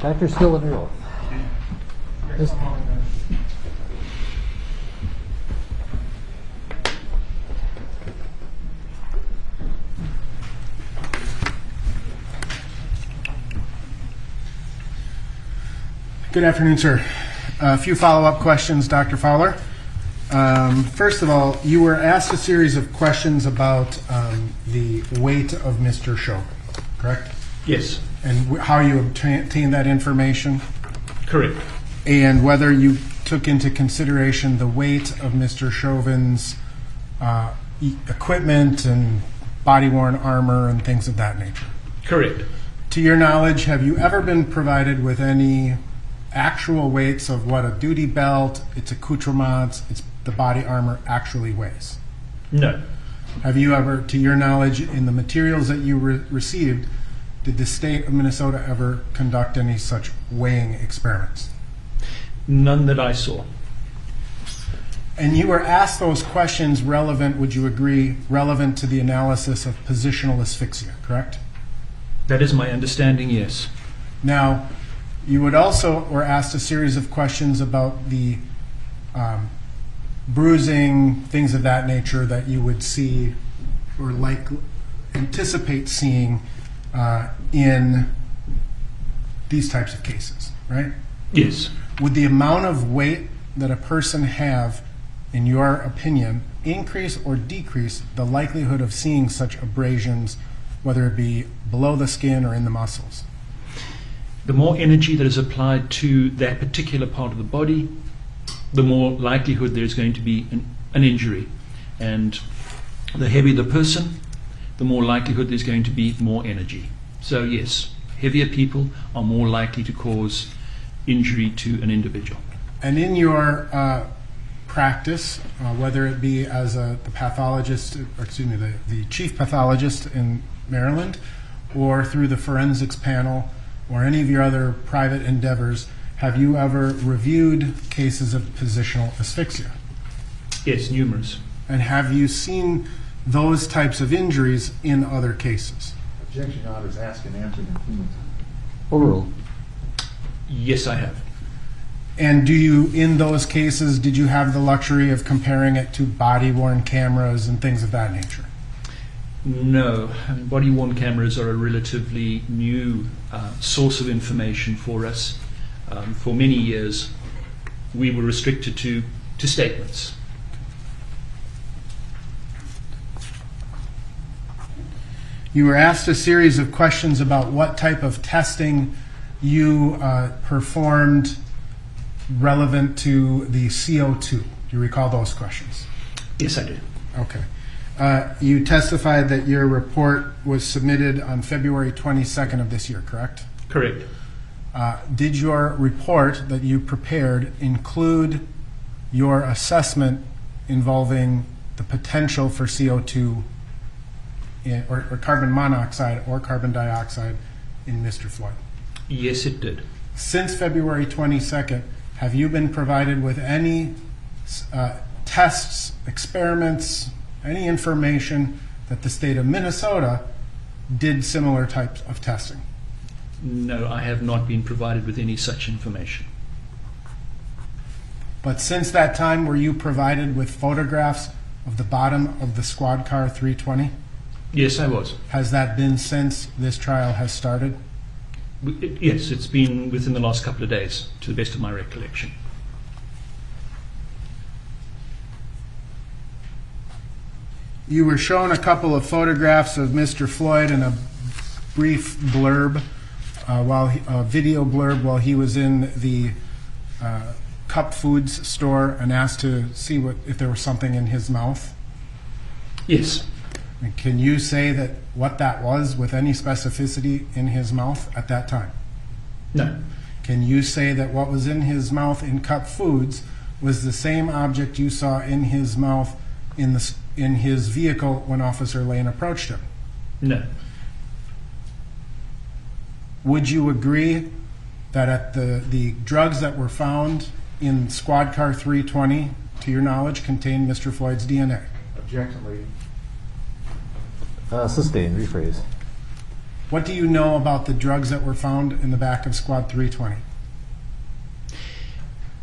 Doctor's still under oath. Yeah, come on, guys. Good afternoon, sir. A few follow-up questions, Dr. Fowler. First of all, you were asked a series of questions about the weight of Mr. Chauvin, correct? Yes, And how you obtained that information, correct. and whether you took into consideration the weight of Mr. Chauvin's equipment and body-worn armor and things of that nature. Correct. To your knowledge, have you ever been provided with any actual weights of what a duty belt, its accoutrements, the body armor actually weighs? No. Have you ever, to your knowledge, in the materials that you received, did the state of Minnesota ever conduct any such weighing experiments? None that I saw. And you were asked those questions relevant, would you agree, relevant to the analysis of positional asphyxia, correct? That is my understanding, yes. Now, you would also were asked a series of questions about the bruising, things of that nature that you would see or anticipate seeing in these types of cases, right? Yes. Would the amount of weight that a person have, in your opinion, increase or decrease the likelihood of seeing such abrasions, whether it be below the skin or in the muscles? The more energy that is applied to that particular part of the body, the more likelihood there's going to be an injury. And the heavier the person, the more likelihood there's going to be more energy. So yes, heavier people are more likely to cause injury to an individual. And in your practice, whether it be as the pathologist, or excuse me, the chief pathologist in Maryland, or through the forensics panel, or any of your other private endeavors, have you ever reviewed cases of positional asphyxia? Yes, numerous. And have you seen those types of injuries in other cases? Objection, Your Honor, is asked and answered in human time. Overruled. Yes, I have. And do you, in those cases, did you have the luxury of comparing it to body-worn cameras and things of that nature? No. I mean, body-worn cameras are a relatively new source of information for us. For many years, we were restricted to statements. You were asked a series of questions about what type of testing you performed relevant to the CO2. Do you recall those questions? Yes, I do. Okay. You testified that your report was submitted on February 22nd of this year, correct? Correct. Did your report that you prepared include your assessment involving the potential for CO2 or carbon monoxide or carbon dioxide in Mr. Floyd? Yes, it did. Since February 22nd, have you been provided with any tests, experiments, any information that the state of Minnesota did similar types of testing? No, I have not been provided with any such information. But since that time, were you provided with photographs of the bottom of the squad car 320? Yes, I was. Has that been since this trial has started? Yes, it's been within the last couple of days, to the best of my recollection. You were shown a couple of photographs of Mr. Floyd and a brief blurb, a video blurb while he was in the Cup Foods store and asked to see if there was something in his mouth. Yes. And can you say that what that was with any specificity in his mouth at that time? No. Can you say that what was in his mouth in Cup Foods was the same object you saw in his mouth in his vehicle when Officer Lane approached him? No. Would you agree that at the drugs that were found in Squad Car 320, to your knowledge, contained Mr. Floyd's DNA? Objection, lady. Sustained. Rephrase. What do you know about the drugs that were found in the back of Squad 320?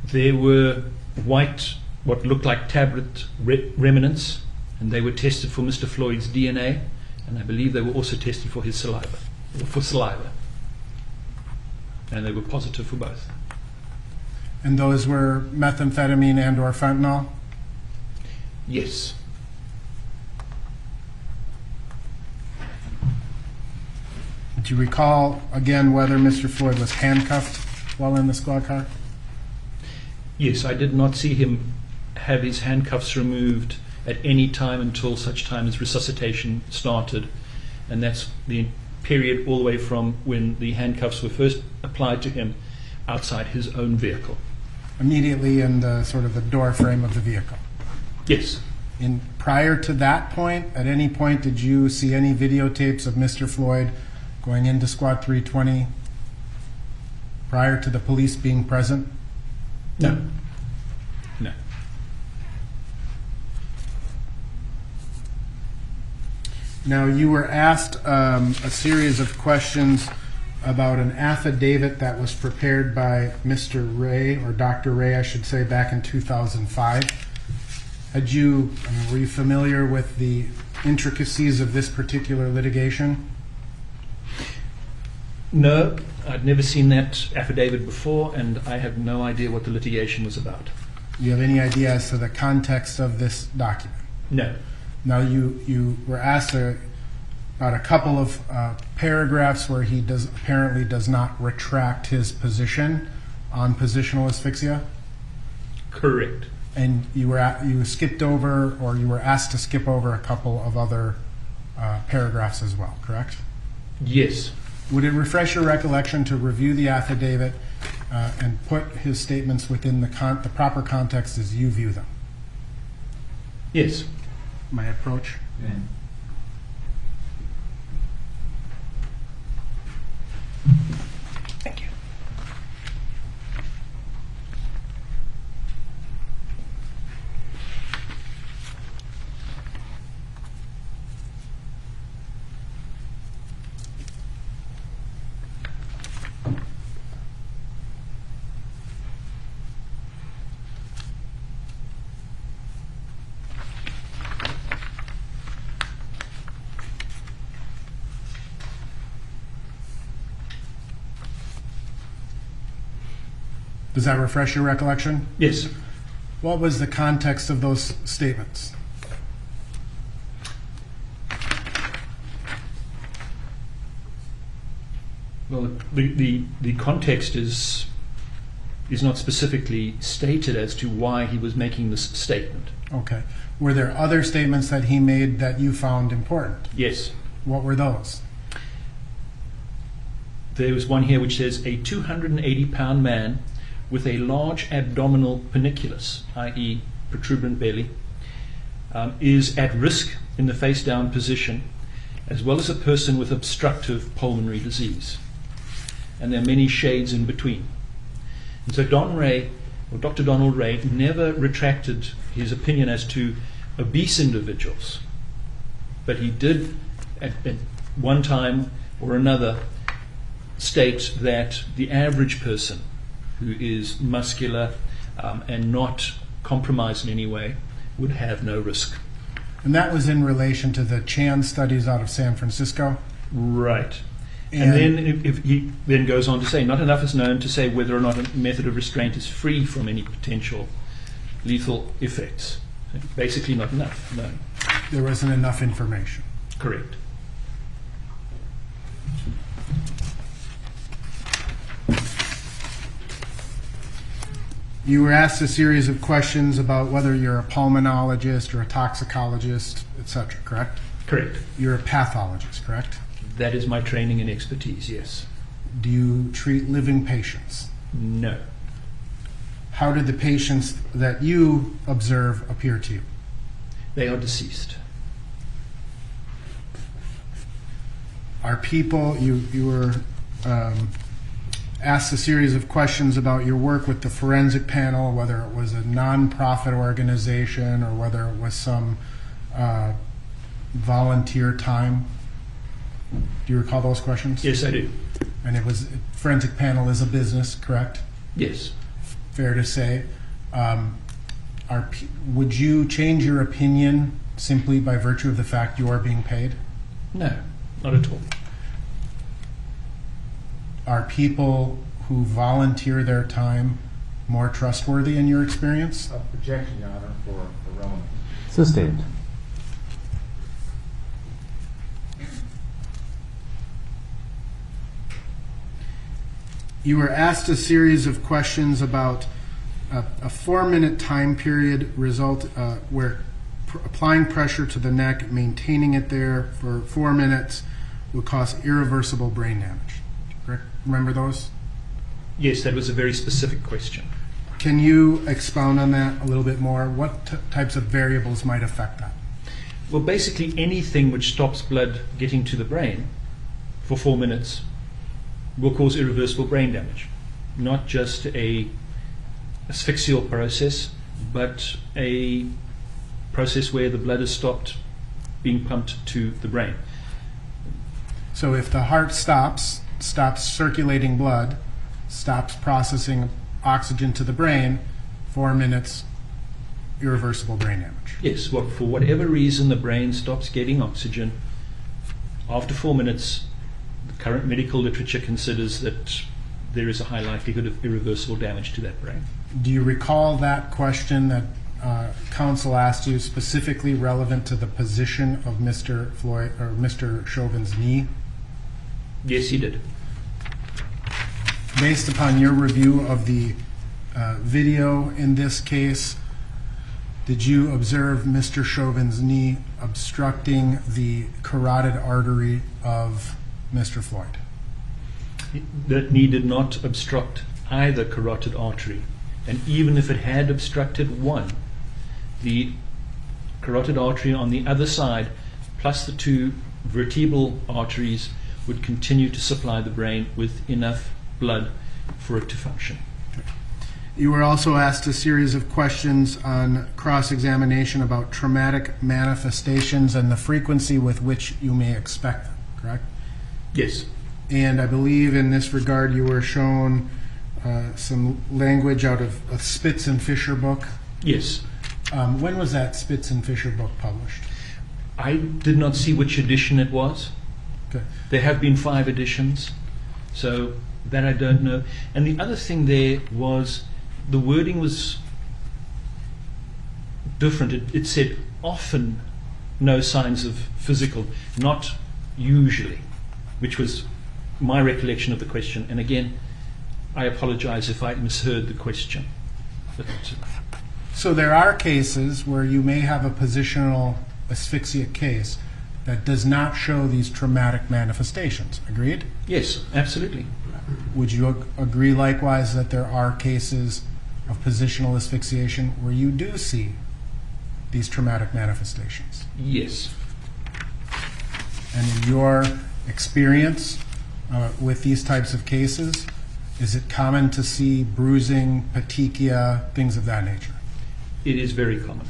There were white, what looked like tablet remnants, and they were tested for Mr. Floyd's DNA, and I believe they were also tested for his saliva, or for saliva. And they were positive for both. And those were methamphetamine and or fentanyl? Yes. Do you recall, again, whether Mr. Floyd was handcuffed while in the squad car? Yes, I did not see him have his handcuffs removed at any time until such time as resuscitation started. And that's the period all the way from when the handcuffs were first applied to him outside his own vehicle. Immediately in the sort of the door frame of the vehicle? Yes. Prior to that point, at any point, did you see any videotapes of Mr. Floyd going into Squad 320 prior to the police being present? No. No. Now, you were asked a series of questions about an affidavit that was prepared by Mr. Ray, or Dr. Ray, I should say, back in 2005. Were you familiar with the intricacies of this particular litigation? No, I'd never seen that affidavit before, and I have no idea what the litigation was about. Do you have any idea as to the context of this document? No. Now, you were asked about a couple of paragraphs where he apparently does not retract his position on positional asphyxia. Correct. And you skipped over, or you were asked to skip over a couple of other paragraphs as well, correct? Yes. Would it refresh your recollection to review the affidavit and put his statements within the proper context as you view them? Yes. My approach? Yeah. Thank you. Does that refresh your recollection? Yes. What was the context of those statements? Well, the context is not specifically stated as to why he was making this statement. Okay. Were there other statements that he made that you found important? Yes. What were those? There was one here which says, a 280-pound man with a large abdominal panniculus, i.e. protuberant belly, is at risk in the face-down position, as well as a person with obstructive pulmonary disease. And there are many shades in between. And so Dr. Donald Ray never retracted his opinion as to obese individuals, but he did at one time or another state that the average person who is muscular and not compromised in any way would have no risk. And that was in relation to the Chan studies out of San Francisco? Right. And then if he then goes on to say, not enough is known to say whether or not a method of restraint is free from any potential lethal effects. Basically not enough, no. There wasn't enough information. Correct. You were asked a series of questions about whether you're a pulmonologist or a toxicologist, etc., correct? Correct. You're a pathologist, correct? That is my training and expertise, yes. Do you treat living patients? No. How did the patients that you observe appear to you? They are deceased. Are people, you were asked a series of questions about your work with the forensic panel, whether it was a non-profit organization or whether it was some volunteer time. Do you recall those questions? Yes, I do. And it was, forensic panel is a business, correct? Yes. Fair to say. Would you change your opinion simply by virtue of the fact you are being paid? No, not at all. Are people who volunteer their time more trustworthy in your experience? Objection, Your Honor, for relevance. Sustained. You were asked a series of questions about a 4-minute time period where applying pressure to the neck, maintaining it there for 4 minutes would cause irreversible brain damage. Correct? Remember those? Yes, that was a very specific question. Can you expound on that a little bit more? What types of variables might affect that? Well, basically anything which stops blood getting to the brain for 4 minutes will cause irreversible brain damage. Not just a asphyxial process, but a process where the blood has stopped being pumped to the brain. So if the heart stops circulating blood, stops processing oxygen to the brain, 4 minutes, irreversible brain damage. Yes, well, for whatever reason the brain stops getting oxygen, after 4 minutes, the current medical literature considers that there is a high likelihood of irreversible damage to that brain. Do you recall that question that counsel asked you, specifically relevant to the position of Mr. Floyd or Mr. Chauvin's knee? Yes, he did. Based upon your review of the video in this case, did you observe Mr. Chauvin's knee obstructing the carotid artery of Mr. Floyd? That knee did not obstruct either carotid artery, and even if it had obstructed one, the carotid artery on the other side plus the 2 vertebral arteries would continue to supply the brain with enough blood for it to function. You were also asked a series of questions on cross-examination about traumatic manifestations and the frequency with which you may expect them, correct? Yes. And I believe in this regard you were shown some language out of a Spitz and Fisher book. Yes. When was that Spitz and Fisher book published? I did not see which edition it was. Okay. There have been 5 editions, so that I don't know. And the other thing there was the wording was different. It said often no signs of physical, not usually, which was my recollection of the question. And again, I apologize if I misheard the question. But, So there are cases where you may have a positional asphyxia case that does not show these traumatic manifestations. Agreed? yes, absolutely. Would you agree likewise that there are cases of positional asphyxiation where you do see these traumatic manifestations? Yes. And in your experience with these types of cases, is it common to see bruising, petechia, things of that nature? It is very common.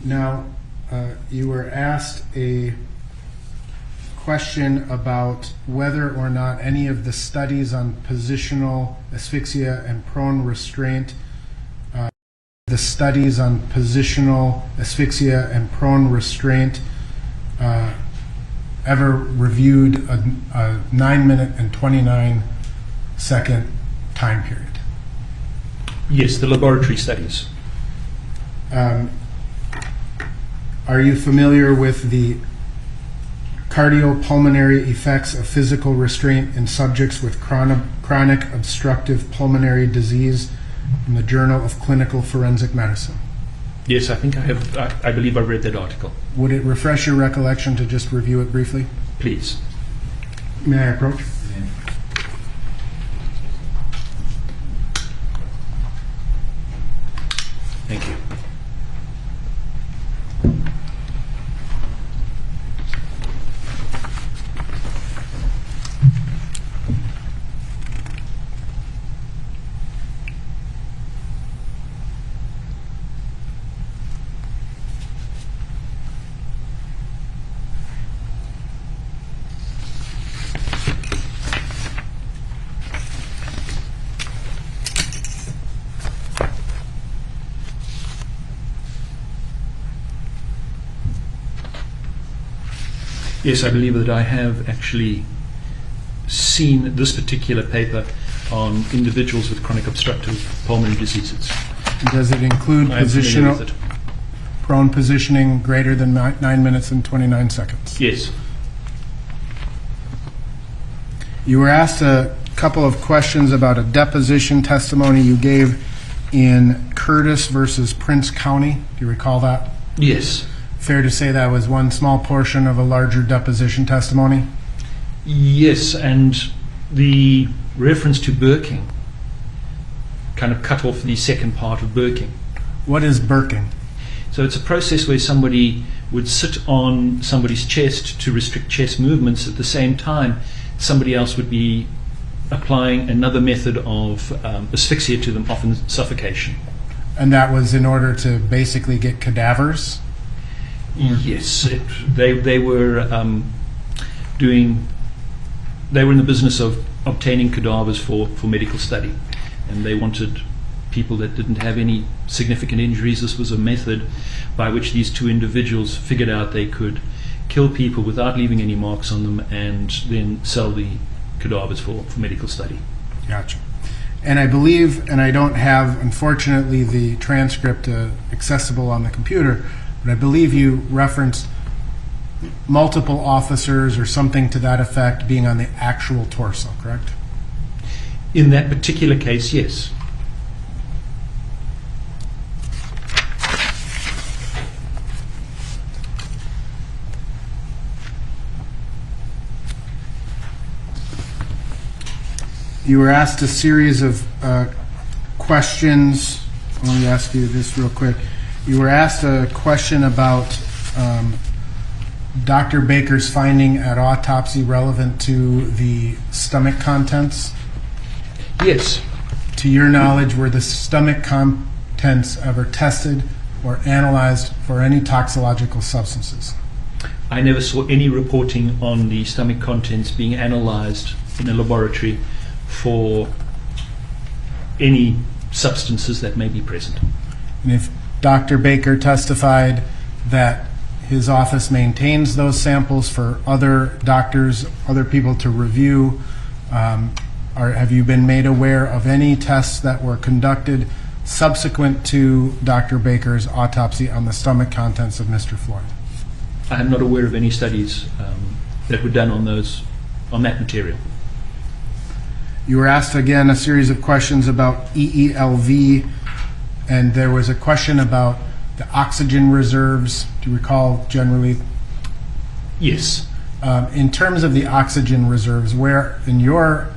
Now, you were asked a question about whether or not any of the studies on positional asphyxia and prone restraint, ever reviewed a 9-minute and 29-second time period. Yes, the laboratory studies. Are you familiar with the cardiopulmonary effects of physical restraint in subjects with chronic obstructive pulmonary disease from the Journal of Clinical Forensic Medicine? Yes, I think I have. I believe I read that article. Would it refresh your recollection to just review it briefly? Please. May I approach? Thank you. Yes, I believe that I have actually seen this particular paper on individuals with chronic obstructive pulmonary diseases. Does it include I am familiar positional, with it. prone positioning greater than 9 minutes and 29 seconds? Yes. You were asked a couple of questions about a deposition testimony you gave in Curtis versus Prince County. Do you recall that? Yes. Fair to say that was one small portion of a larger deposition testimony? Yes, and the reference to burking kind of cut off the second part of burking. What is burking? So it's a process where somebody would sit on somebody's chest to restrict chest movements. At the same time, somebody else would be applying another method of asphyxia to them, often suffocation. And that was in order to basically get cadavers? Yes, they were they were in the business of obtaining cadavers for medical study, and they wanted people that didn't have any significant injuries. This was a method by which these two individuals figured out they could kill people without leaving any marks on them and then sell the cadavers for medical study. Gotcha. And I believe, and I don't have, unfortunately, the transcript accessible on the computer, but I believe you referenced multiple officers or something to that effect being on the actual torso, correct? In that particular case, yes. You were asked a series of questions. Let me ask you this real quick. You were asked a question about Dr. Baker's finding at autopsy relevant to the stomach contents. Yes. To your knowledge, were the stomach contents ever tested or analyzed for any toxicological substances? I never saw any reporting on the stomach contents being analyzed in a laboratory for any substances that may be present. And if Dr. Baker testified that his office maintains those samples for other doctors, other people to review, have you been made aware of any tests that were conducted subsequent to Dr. Baker's autopsy on the stomach contents of Mr. Floyd? I am not aware of any studies that were done on that material. You were asked again a series of questions about EELV, and there was a question about the oxygen reserves. Do you recall generally? Yes. In terms of the oxygen reserves, where in your,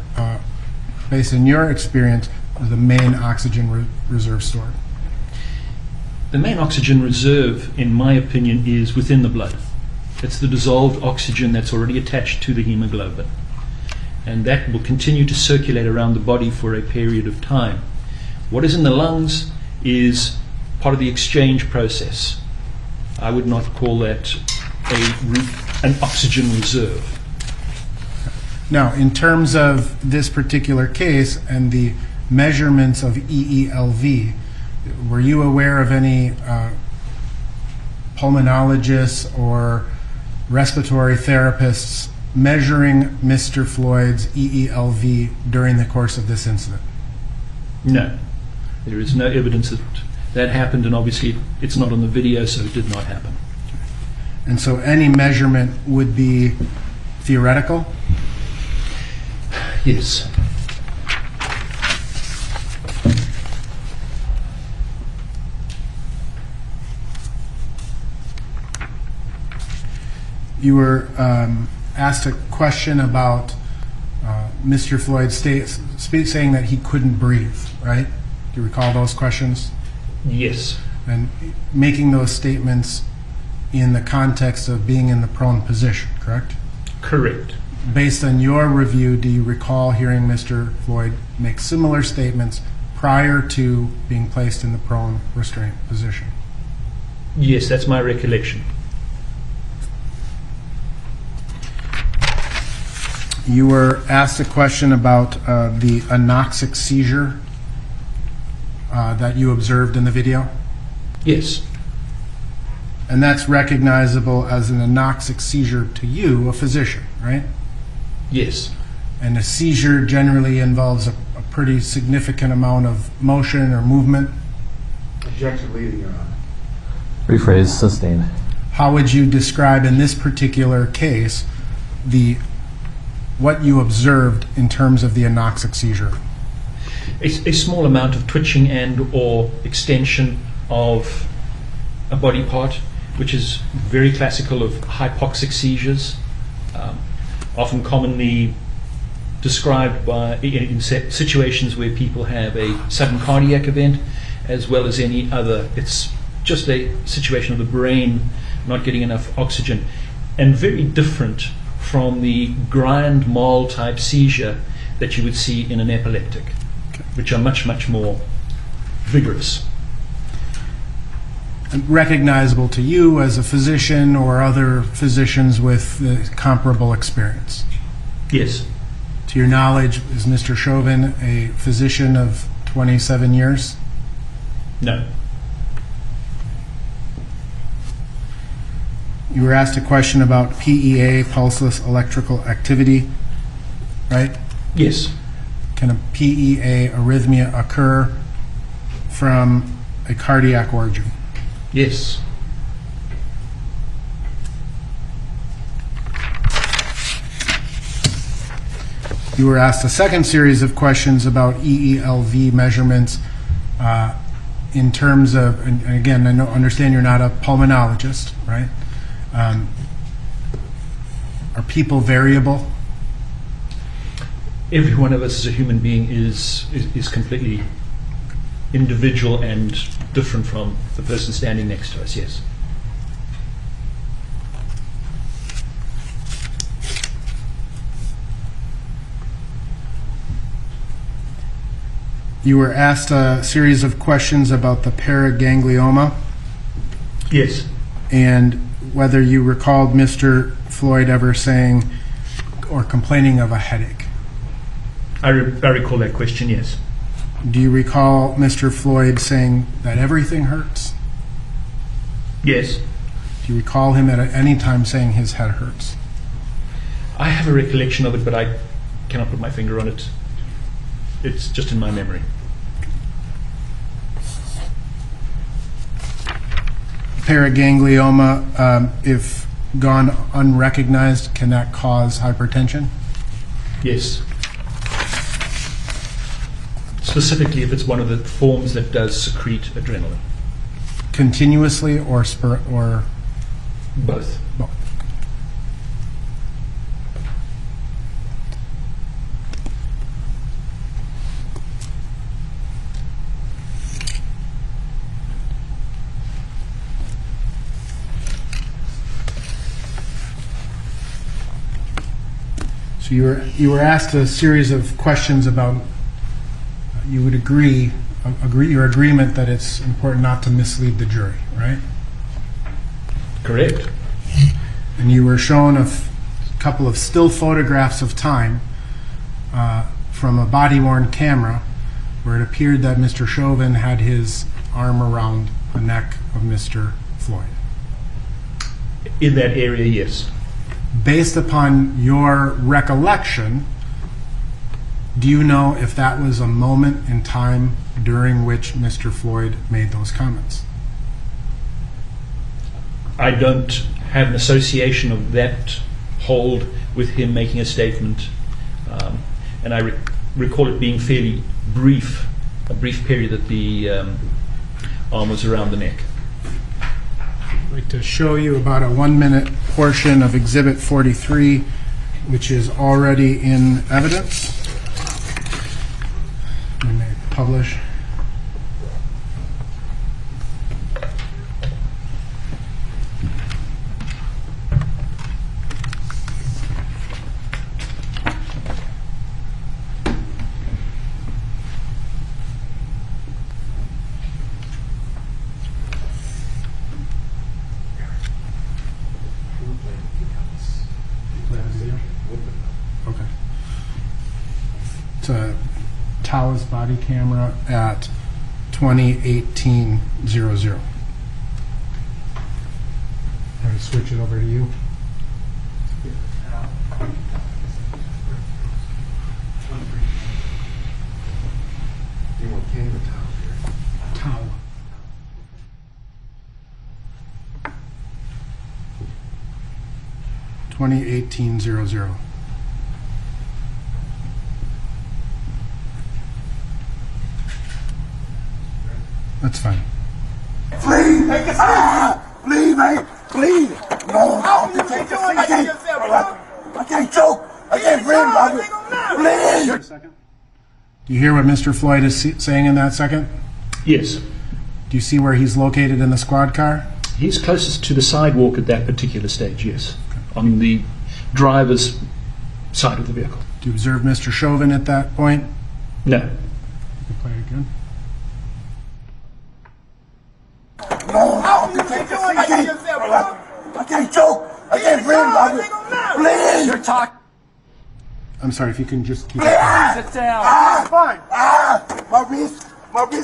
based on your experience, are the main oxygen reserve stored? The main oxygen reserve, in my opinion, is within the blood. It's the dissolved oxygen that's already attached to the hemoglobin. And that will continue to circulate around the body for a period of time. What is in the lungs is part of the exchange process. I would not call that an oxygen reserve. Now, in terms of this particular case and the measurements of EELV, were you aware of any pulmonologists or respiratory therapists measuring Mr. Floyd's EELV during the course of this incident? No. There is no evidence that happened, and obviously it's not on the video, so it did not happen. And so any measurement would be theoretical? Yes. You were asked a question about Mr. Floyd saying that he couldn't breathe, right? Do you recall those questions? Yes. And making those statements in the context of being in the prone position, correct? Correct. Based on your review, do you recall hearing Mr. Floyd make similar statements prior to being placed in the prone restraint position? Yes, that's my recollection. You were asked a question about the anoxic seizure that you observed in the video. Yes. And that's recognizable as an anoxic seizure to you, a physician, right? Yes. And a seizure generally involves a pretty significant amount of motion or movement. Objection leading, Your Honor. Rephrase, sustained. How would you describe in this particular case what you observed in terms of the anoxic seizure? A small amount of twitching and or extension of a body part, which is very classical of hypoxic seizures, often commonly described in situations where people have a sudden cardiac event, as well as any other. It's just a situation of the brain not getting enough oxygen, and very different from the grand mal type seizure that you would see in an epileptic, which are much, much more vigorous. And recognizable to you as a physician or other physicians with comparable experience? Yes. To your knowledge, is Mr. Chauvin a physician of 27 years? No. You were asked a question about PEA, pulseless electrical activity, right? Yes. Can a PEA arrhythmia occur from a cardiac origin? Yes. You were asked a second series of questions about EELV measurements in terms of, and again, I understand you're not a pulmonologist, right? Are people variable? Every one of us as a human being is completely individual and different from the person standing next to us, yes. You were asked a series of questions about the paraganglioma Yes. and whether you recalled Mr. Floyd ever saying or complaining of a headache. I recall that question, yes. Do you recall Mr. Floyd saying that everything hurts? Yes. Do you recall him at any time saying his head hurts? I have a recollection of it, but I cannot put my finger on it. It's just in my memory. Paraganglioma, if gone unrecognized, can that cause hypertension? Yes. Specifically if it's one of the forms that does secrete adrenaline. Continuously or Both. both? So you were asked a series of questions about. You would agree your agreement that it's important not to mislead the jury, right? Correct. And you were shown a couple of still photographs of time from a body-worn camera where it appeared that Mr. Chauvin had his arm around the neck of Mr. Floyd. In that area, yes. Based upon your recollection, do you know if that was a moment in time during which Mr. Floyd made those comments? I don't have an association of that hold with him making a statement, and I recall it being fairly brief, a brief period that the arm was around the neck. I'd like to show you about a 1-minute portion of Exhibit 43, which is already in evidence. We may publish. Okay. It's a Tao's body camera at 2018-00. I switch it over to you? You want cane or towel here? Towel. $2018.00. That's fine. Please! Please, mate! Please! No! I can't choke! I can't breathe, Bobby! Please! Do you hear what Mr. Floyd is saying in that second? Yes. Do you see where he's located in the squad car? He's closest to the sidewalk at that particular stage, yes. On the driver's side of the vehicle. Do you observe Mr. Chauvin at that point? No. Play again. No! I can't choke! I can't breathe, Bobby! Please! You're talking. I'm sorry, if you can just keep it. Sit down! Fine! My wrist,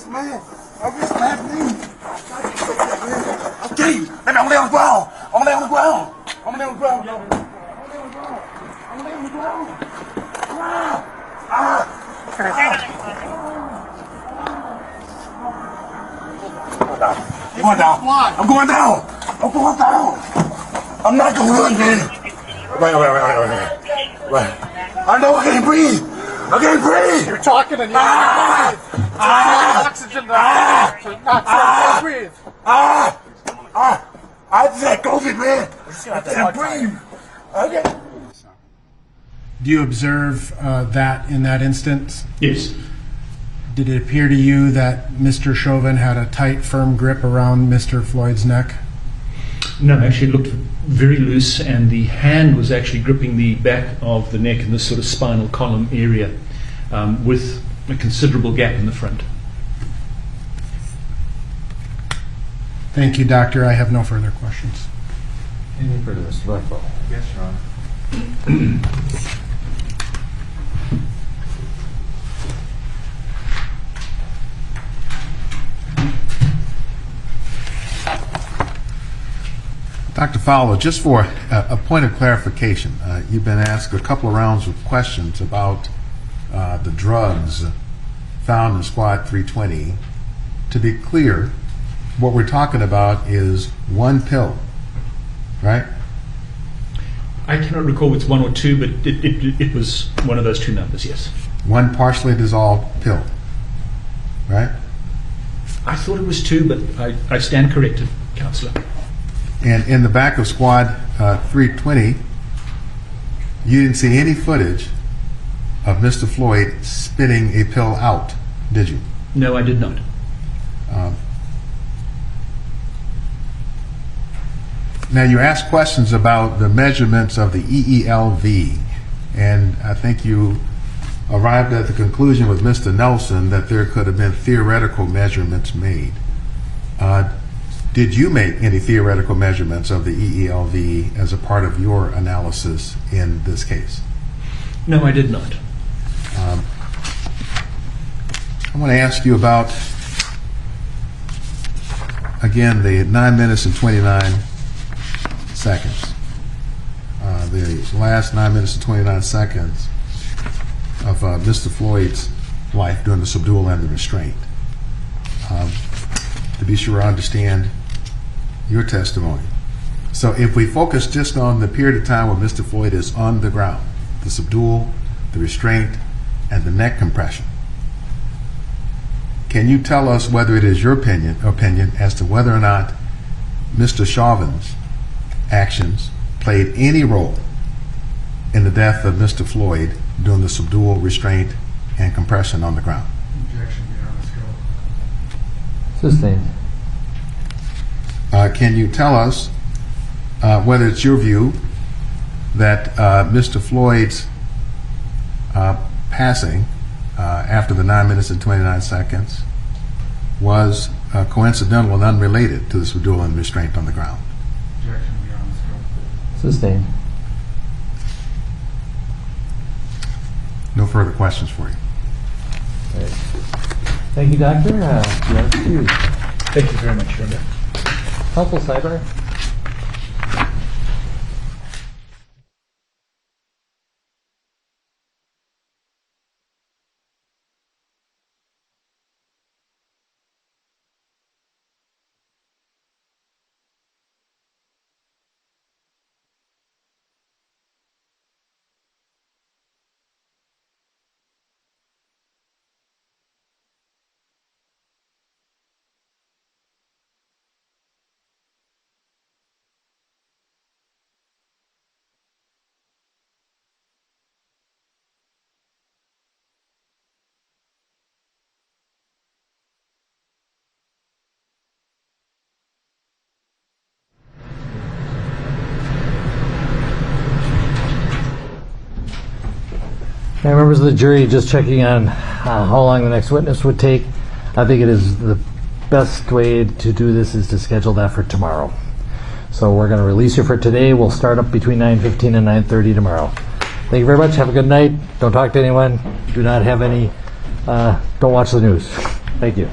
man! My wrist, man, please! Okay! Let me lay on the ground! I'm gonna lay on the ground! I'm gonna lay on the ground, yo! I'm gonna lay on the ground! I'm going down! I'm going down! I'm going down! I'm not gonna run, man! Right. I know I can't breathe! I can't breathe! You're talking and you're not oxygen to not can't breathe. I just had COVID, man! I can't breathe! Okay. Do you observe that in that instance? Yes. Did it appear to you that Mr. Chauvin had a tight, firm grip around Mr. Floyd's neck? No, actually it looked very loose, and the hand was actually gripping the back of the neck in this sort of spinal column area with a considerable gap in the front. Thank you, Doctor. I have no further questions. Any further, Mr. Blackwell? Yes, Your Honor. Dr. Fowler, just for a point of clarification, you've been asked a couple of rounds of questions about the drugs found in Squad 320. To be clear, what we're talking about is one pill, right? I cannot recall if it's one or two, but it was one of those two numbers, yes. One partially dissolved pill, right? I thought it was two, but I stand corrected, Councillor. And in the back of Squad 320, you didn't see any footage of Mr. Floyd spitting a pill out, did you? No, I did not. Now, you asked questions about the measurements of the EELV, and I think you arrived at the conclusion with Mr. Nelson that there could have been theoretical measurements made. Did you make any theoretical measurements of the EELV as a part of your analysis in this case? No, I did not. I want to ask you about, again, the 9 minutes and 29 seconds. The last 9 minutes and 29 seconds of Mr. Floyd's life during the subdual and the restraint. To be sure I understand your testimony. So if we focus just on the period of time when Mr. Floyd is on the ground, the subdual, the restraint, and the neck compression, can you tell us whether it is your opinion as to whether or not Mr. Chauvin's actions played any role in the death of Mr. Floyd during the subdual, restraint, and compression on the ground? Objection, Your Honor. Sustained. Can you tell us whether it's your view that Mr. Floyd's passing after the 9 minutes and 29 seconds was coincidental and unrelated to the subdual and restraint on the ground? Objection, Your Honor. Sustained. No further questions for you. All right. Thank you, Doctor. You are excused. Thank you very much, Your Honor. Counsel Cyber. And members of the jury, just checking on how long the next witness would take. I think it is the best way to do this is to schedule that for tomorrow. So we're going to release you for today. We'll start up between 9:15 and 9:30 tomorrow. Thank you very much. Have a good night. Don't talk to anyone. Do not have any, don't watch the news. Thank you.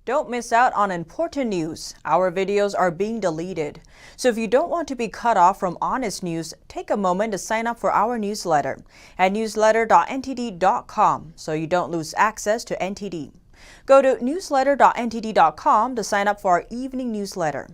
Don't miss out on important news. Our videos are being deleted. So if you don't want to be cut off from honest news, take a moment to sign up for our newsletter at newsletter.ntd.com so you don't lose access to NTD. Go to newsletter.ntd.com to sign up for our evening newsletter.